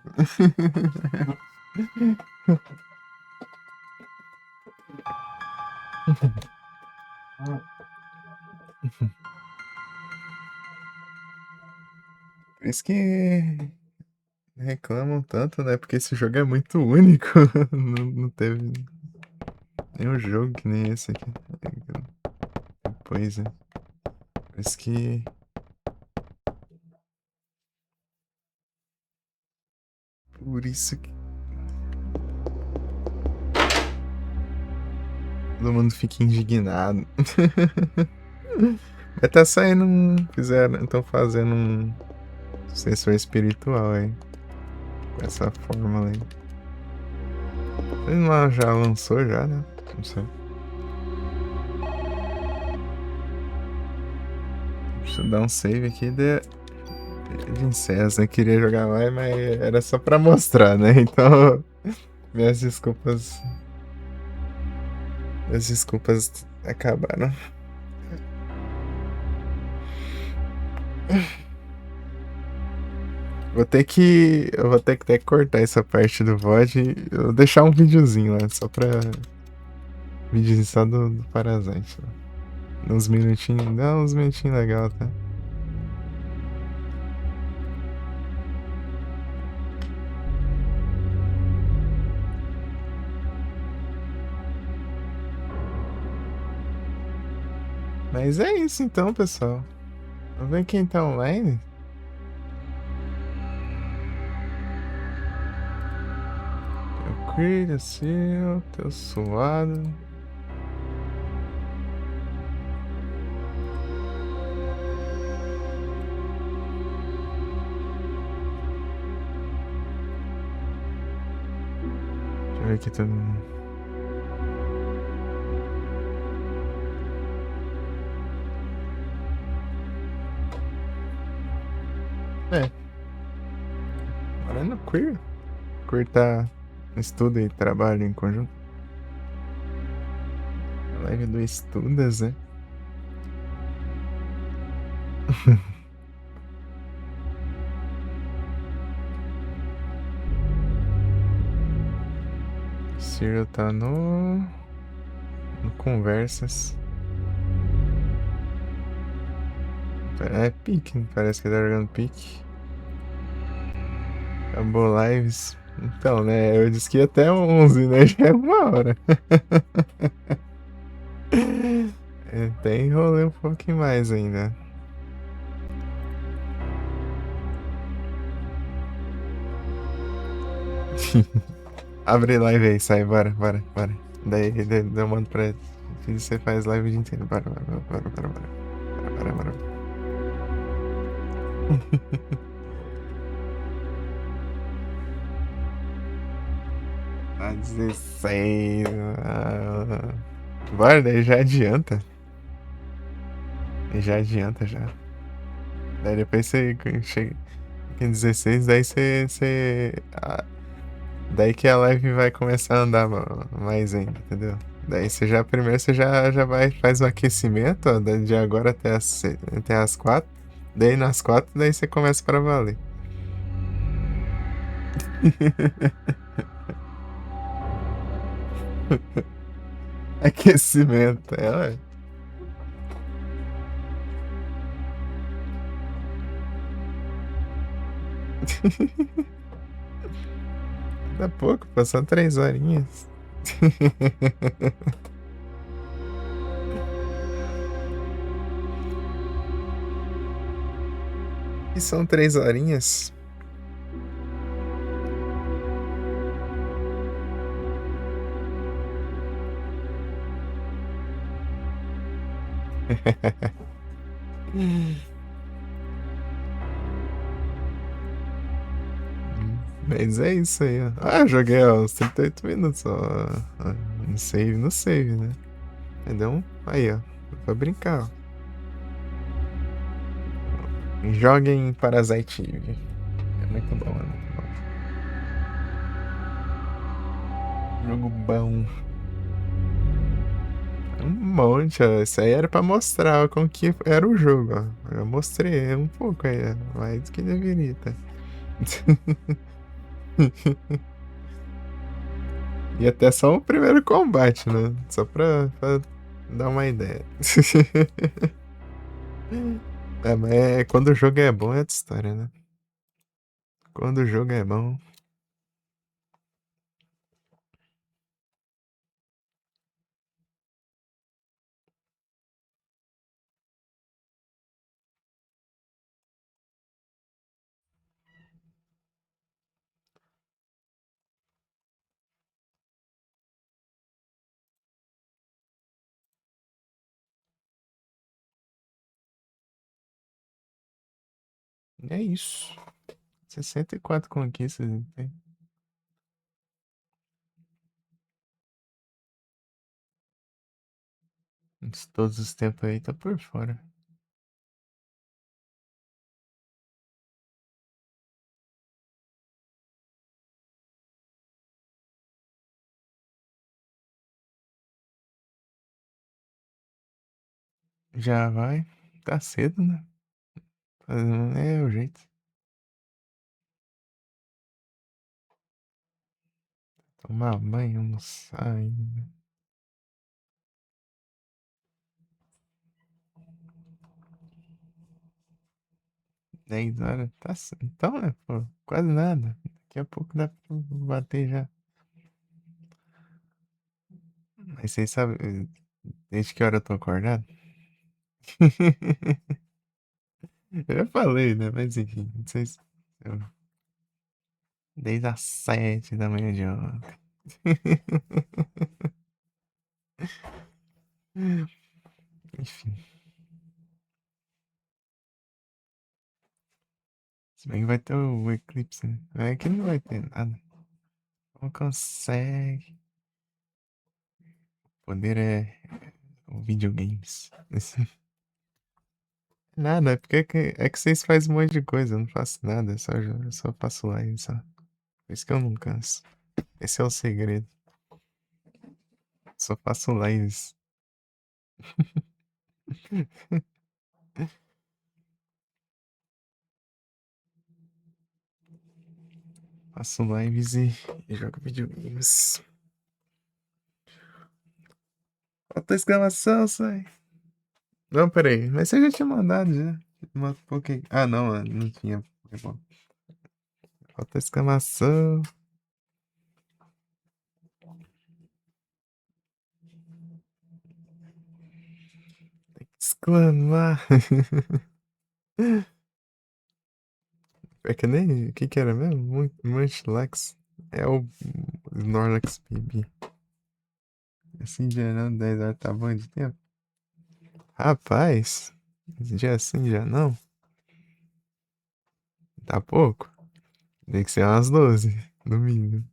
Por isso que reclamam tanto, né? Porque esse jogo é muito único. Não teve nenhum jogo que nem esse aqui. Pois é. Por isso que. Por isso que todo mundo fica indignado. Mas tá saindo estão fazendo um sensor espiritual aí. Com essa fórmula aí. Ele não já lançou já, né? Não sei. Deixa eu dar um save aqui de incesso, né? Queria jogar mais, mas era só pra mostrar, né? Então, minhas desculpas. Minhas desculpas acabaram. Eu vou ter que até cortar essa parte do VOD e eu vou deixar um videozinho lá, só pra. Videozinho só do Parasite. Uns minutinhos. Dá uns minutinhos legal, tá? Mas é isso então, pessoal. Vamos ver quem tá online. Teu Creed, seu, teu suado. Deixa eu ver aqui todo mundo. É. Agora é no Queer. Queer tá. Estuda e trabalha em conjunto. A live do Estudas, né? Ciro tá no Conversas. É pique, parece que tá jogando pique. Acabou lives. Então, né? Eu disse que ia até 11, né? Já é 1 hora. Tem enrolei um pouquinho mais ainda. Abre live aí, sai, bora. Daí eu mando pra ele. Você faz live o dia inteiro. Bora. Tá 16. Bora, daí já adianta. Já. Daí depois você chega em 16, daí daí que a live vai começar a andar mais ainda, entendeu? Daí primeiro você já vai, faz o aquecimento, ó, de agora até as 4. Daí nas 4, daí você começa para valer. Aquecimento, ué. Dá pouco, passou 3 horinhas. E são 3 horinhas. Mas é isso aí, ó. Ah, eu joguei ó, uns 38 minutos, ó. No save, né? Entendeu? Aí, ó. Pra brincar, ó. Joguem Parasite Eve. É muito bom, é muito bom. Jogo bom. Um monte, ó. Isso aí era pra mostrar ó, como que era o jogo, ó. Eu mostrei um pouco aí, ó. Mais do que deveria, tá? E até só o primeiro combate, né? Só pra dar uma ideia. É, mas quando o jogo é bom é outra história, né? Quando o jogo é bom. É isso. 64 conquistas. Tem. Todos os tempos aí tá por fora. Já vai. Tá cedo, né? É o jeito. Tomar banho, almoçar ainda. 10 horas. Então, né, pô? Quase nada. Daqui a pouco dá pra bater já. Mas vocês sabem desde que hora eu tô acordado? Eu já falei, né? Mas enfim, não sei se. eu- Desde as 7 da manhã de ontem. Enfim. Se bem que vai ter o eclipse, né? É que não vai ter nada. Não consegue. Poder o videogames. Nada, é porque é que vocês fazem um monte de coisa, eu não faço nada, eu só faço live, só. Por isso que eu não canso. Esse é o segredo. Só faço lives. Faço lives e jogo videogames. Falta exclamação, sai. Não, peraí, mas você já tinha mandado já. Uma Ah, não, não tinha Pokémon. Falta exclamação. Exclamar. É que nem. O que que era mesmo? Munchlax. É o Snorlax Baby. Assim já não, 10 horas tá bom de tempo? Rapaz, já assim já não? Tá pouco? Tem que ser umas 12, no mínimo.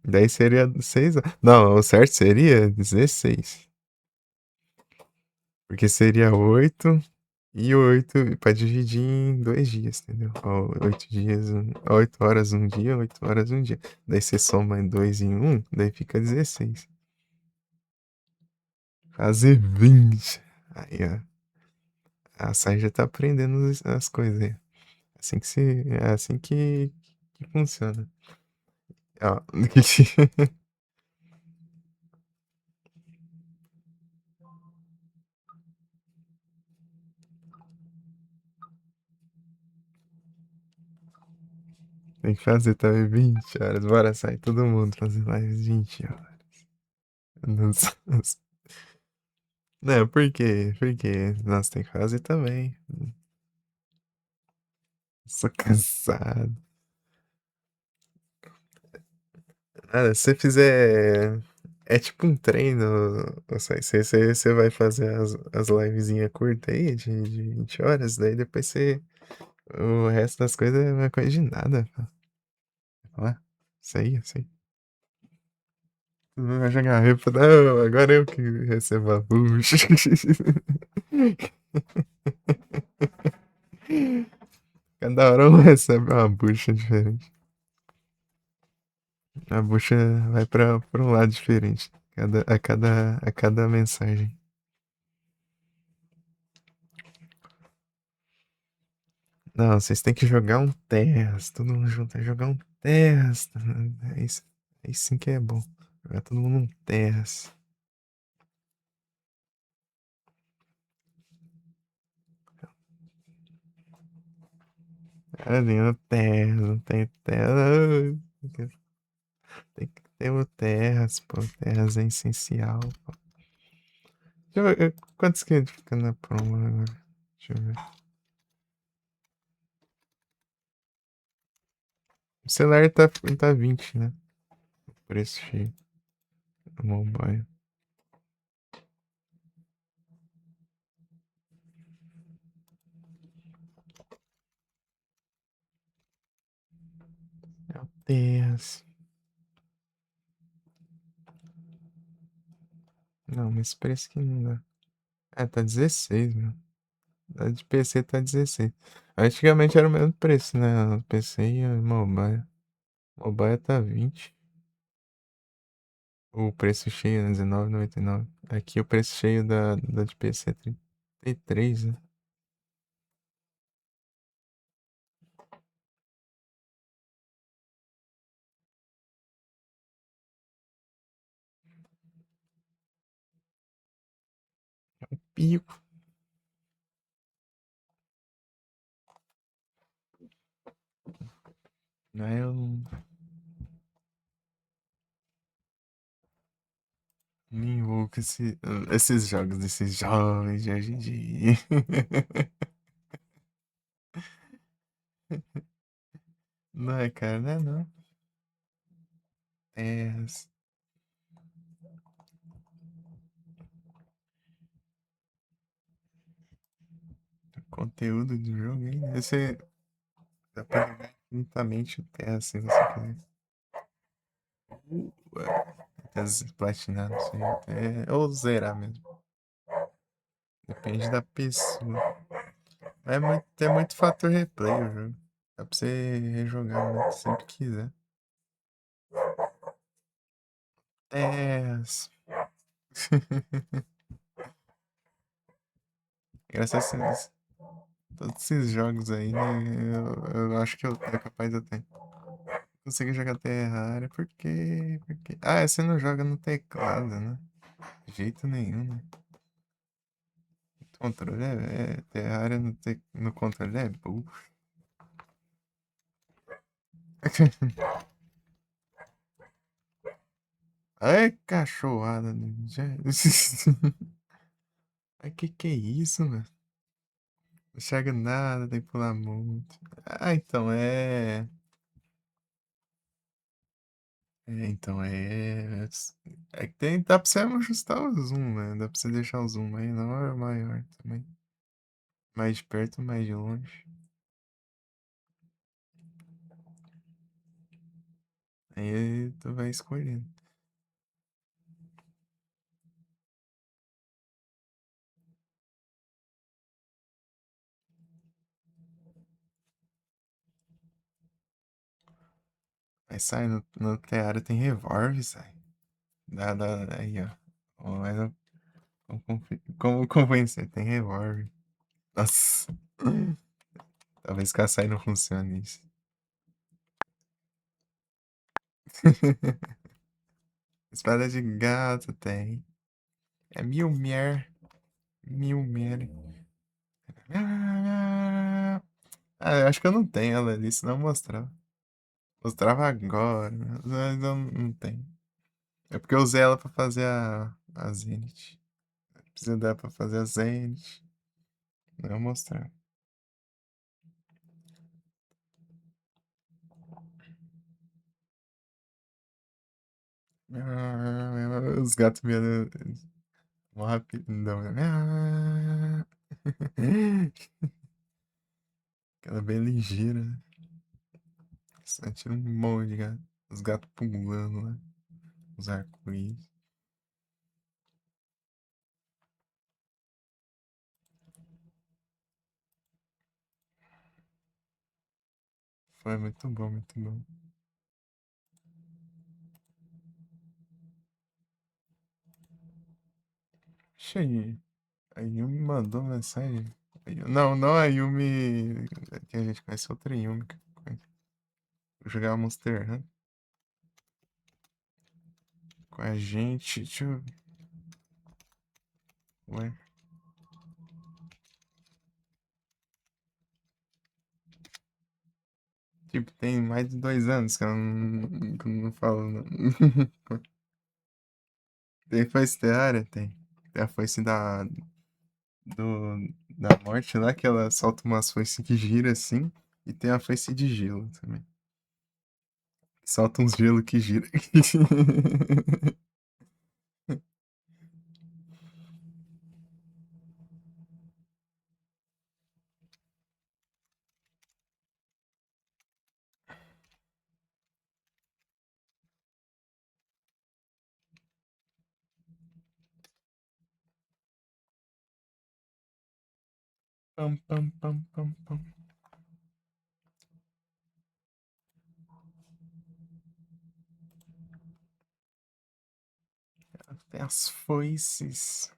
Daí seria 6 horas. Não, o certo seria 16. Porque seria 8 e 8 pra dividir em 2 dias, entendeu? Ó, 8 dias, 8 horas um dia, 8 horas um dia. Daí você soma 2 em um, daí fica 16. Fazer 20. Aí, ó. A Sai já tá aprendendo as coisas aí. É assim que funciona. Ó. Tem que fazer também 20 horas. Bora sair todo mundo fazer lives 20 horas. Nossa. Não, por quê? Porque nós tem que fazer também. Sou cansado. Cara, se você fizer. É tipo um treino. Você vai fazer as livezinhas curtas aí de 20 horas, daí depois você. O resto das coisas não é coisa de nada. Lá. Isso aí. Vai jogar rifa. Não, agora eu que recebo a bucha. Cada hora um recebe uma bucha diferente. A bucha vai pra um lado diferente. A cada mensagem. Não, vocês têm que jogar um Terras. Todo mundo junto. Jogar um Terras. É isso. Aí sim que é bom. Jogar todo mundo um Terras. Cara, nenhum Terras. Não tem Terras. Tem que ter o Terras, pô. Terras é essencial. Quantos que fica na promo agora? Deixa eu ver. O celular tá 20, né? Preço cheio. O mobile. Meu Deus. Não, mas esse preço aqui não dá. Ah, tá 16, meu. A de PC tá 16. Antigamente era o mesmo preço, né? O PC e o mobile. O mobile tá 20. O preço cheio é 19,99. Aqui o preço cheio da de PC é 33, né? Pico. Não é eu me envolvo com esses jogos desses jovens de hoje em dia. Não é, cara, não é não. É, conteúdo do jogo, hein? Esse dá pra jogar infinitamente o Terra se você quiser. Até platinar, não sei. Ou zerar mesmo. Depende da pessoa. Tem muito fator replay o jogo. Dá pra você rejogar muito sempre quiser. É. Graças a esses, todos esses jogos aí, né? Eu acho que eu é capaz de eu ter. Consigo jogar Terraria, por quê? Por quê? Ah, você não joga no teclado, né? De jeito nenhum, né? O controle Terraria no controle é burro. Ai, cachorrada, né? Ai, que é isso, mano? Não enxerga nada, tem que pular muito. Ah, então é. Então é que dá pra você ajustar o zoom, né? Dá pra você deixar o zoom menor ou maior também. Mais de perto, mais de longe. Aí tu vai escolhendo. Aí sai no Teara tem Revolve, sai. Aí, ó. Mas como convencer? Tem Revolve. Nossa. Talvez Kassai não funcione isso. Espada de gato tem. É Milmer. Milmer. Ah, eu acho que eu não tenho ela ali, senão eu mostrava. Mostrava agora, mas eu não tenho. É porque eu usei ela pra fazer a Zenith. Precisa dela pra fazer a Zenith. Não vou mostrar. Os gatos miando mó rapidão. Aquela bem ligeira, né? Só tira um monte de gato. Os gatos pulando lá. Os arco-íris. Foi muito bom, muito bom. Cheguei. A Yumi mandou mensagem. Não, não a Yumi que a gente conhece, outra Yumi. Vou jogar Monster Hunter com a gente. Deixa eu. Ué. Tipo, tem mais de 2 anos que eu não falo, não. Tem foice Terraria? Tem. Tem a foice da morte lá, que ela solta umas foices que gira assim. E tem a foice de gelo também. Solta uns gelo que gira. Pam, pam, pam, pam, pam. Tem as foices.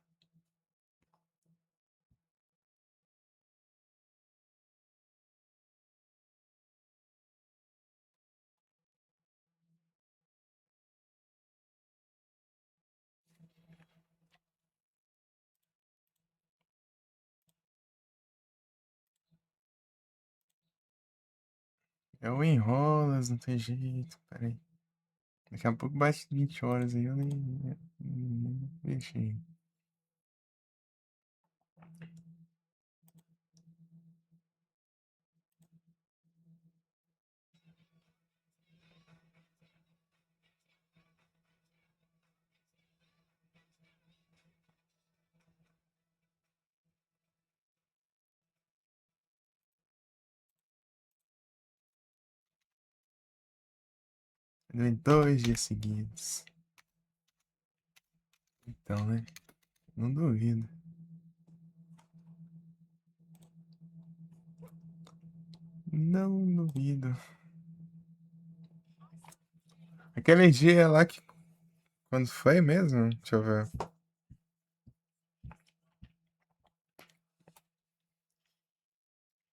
Eu enrolo, não tem jeito. Pera aí. Daqui a pouco bate 20 horas aí, eu nem mexi. Em 2 dias seguidos. Então, né? Não duvido. Não duvido. Aquele dia lá que. Quando foi mesmo? Deixa eu ver.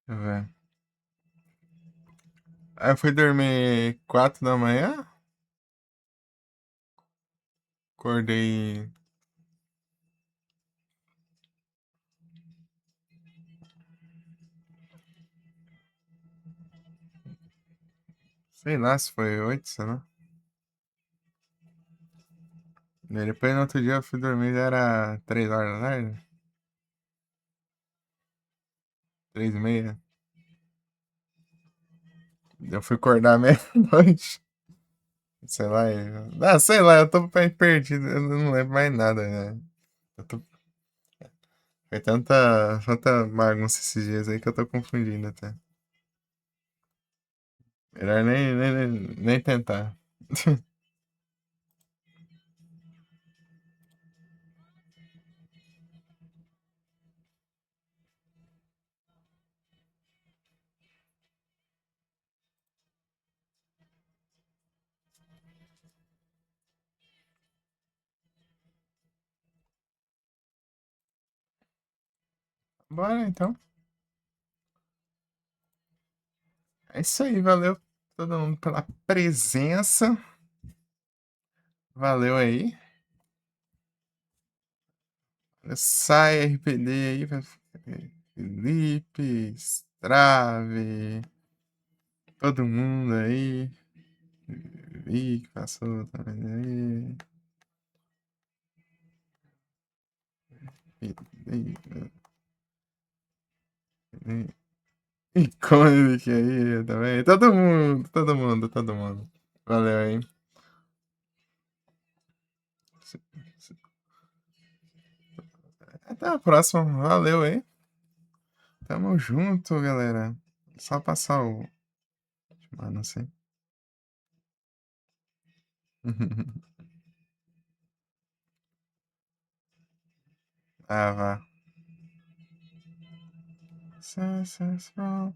Deixa eu ver. Aí eu fui dormir 4 da manhã. Acordei. Sei lá se foi 8, sei lá. E depois no outro dia eu fui dormir, já era 3 horas da tarde. 3h30. Eu fui acordar meia-noite. Sei lá. Sei lá, eu tô bem perdido. Eu não lembro mais nada, né? Eu tô... Foi tanta bagunça esses dias aí que eu tô confundindo até. Melhor nem tentar. Bora então. É isso aí, valeu todo mundo pela presença. Valeu aí. Sai RPD aí, Felipe, Strave, todo mundo aí. Ih, que passou também. Ih, ih, ih. Icônico aí também. Todo mundo, todo mundo, todo mundo. Valeu, hein? Até a próxima. Valeu, hein? Tamo junto, galera. Só passar o. Ah, não sei. Ah, vá. Successful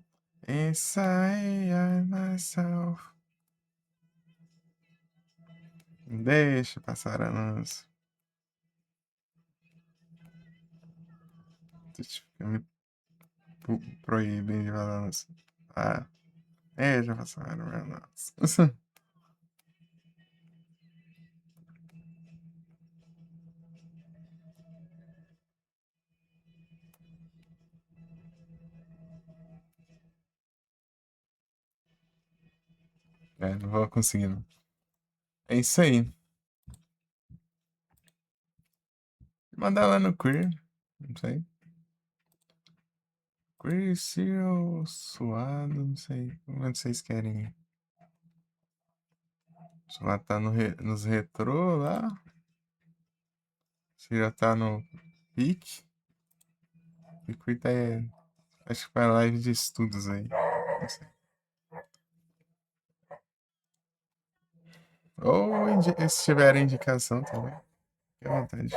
inside myself. Deixa passar anos. Me proíbem de falar anos. Ah, já passaram anos. Não vou conseguir, não. É isso aí. Mandar lá no Queer. Não sei. Queer Serial suado, não sei. Onde vocês querem ir? Se lá tá nos retrô lá. Se já tá no pique. E Queer tá. Acho que vai live de estudos aí. Não sei. Ou se tiver indicação também. Fique à vontade.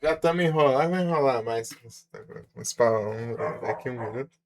Já estamos enrolando, vai enrolar mais. Daqui um minuto.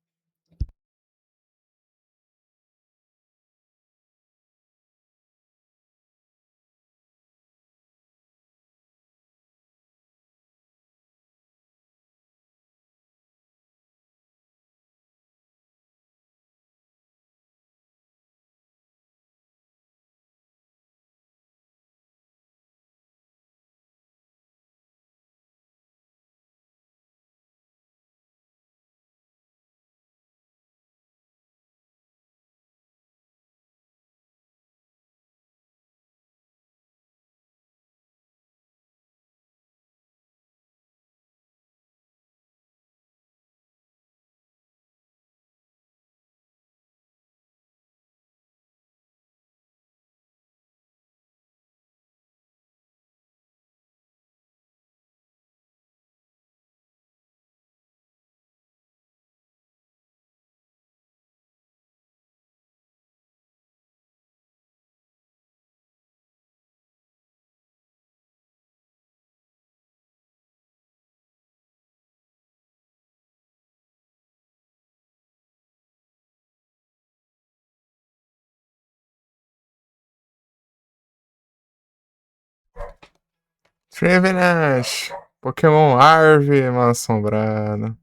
Trevenant! Pokémon Árvore Mal Assombrada.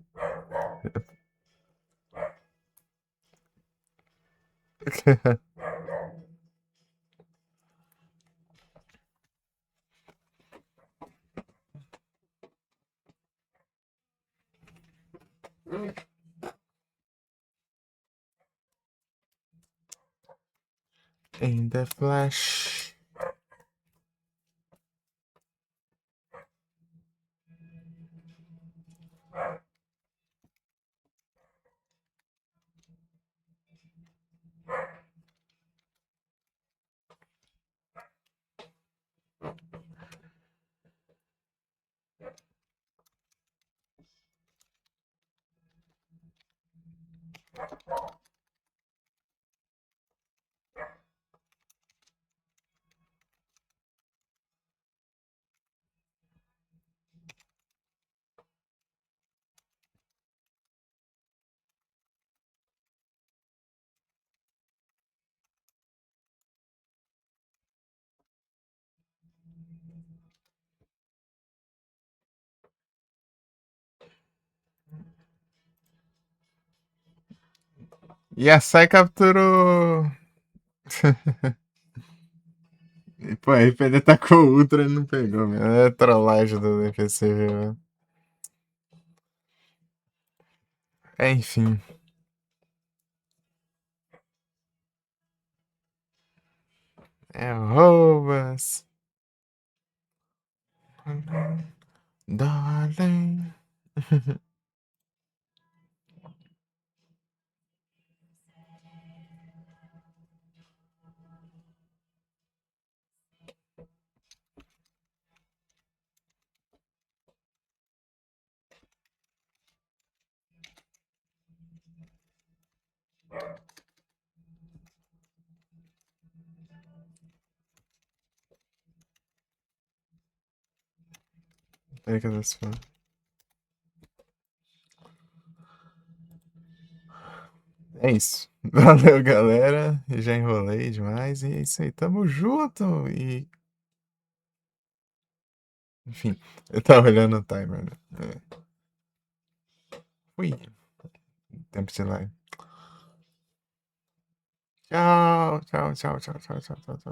In the Flash. E a Sai capturou. E, pô, a RPD tacou Ultra e não pegou, meu. É trollagem do DPC, viu? É, enfim. É roubas. Darling. Peraí que eu tô se falando. É isso. Valeu, galera. Já enrolei demais. E é isso aí. Tamo junto. E, enfim, eu tava olhando o timer, né? Fui. Tempo de live. Tchau, tchau, tchau, tchau, tchau, tchau, tchau, tchau.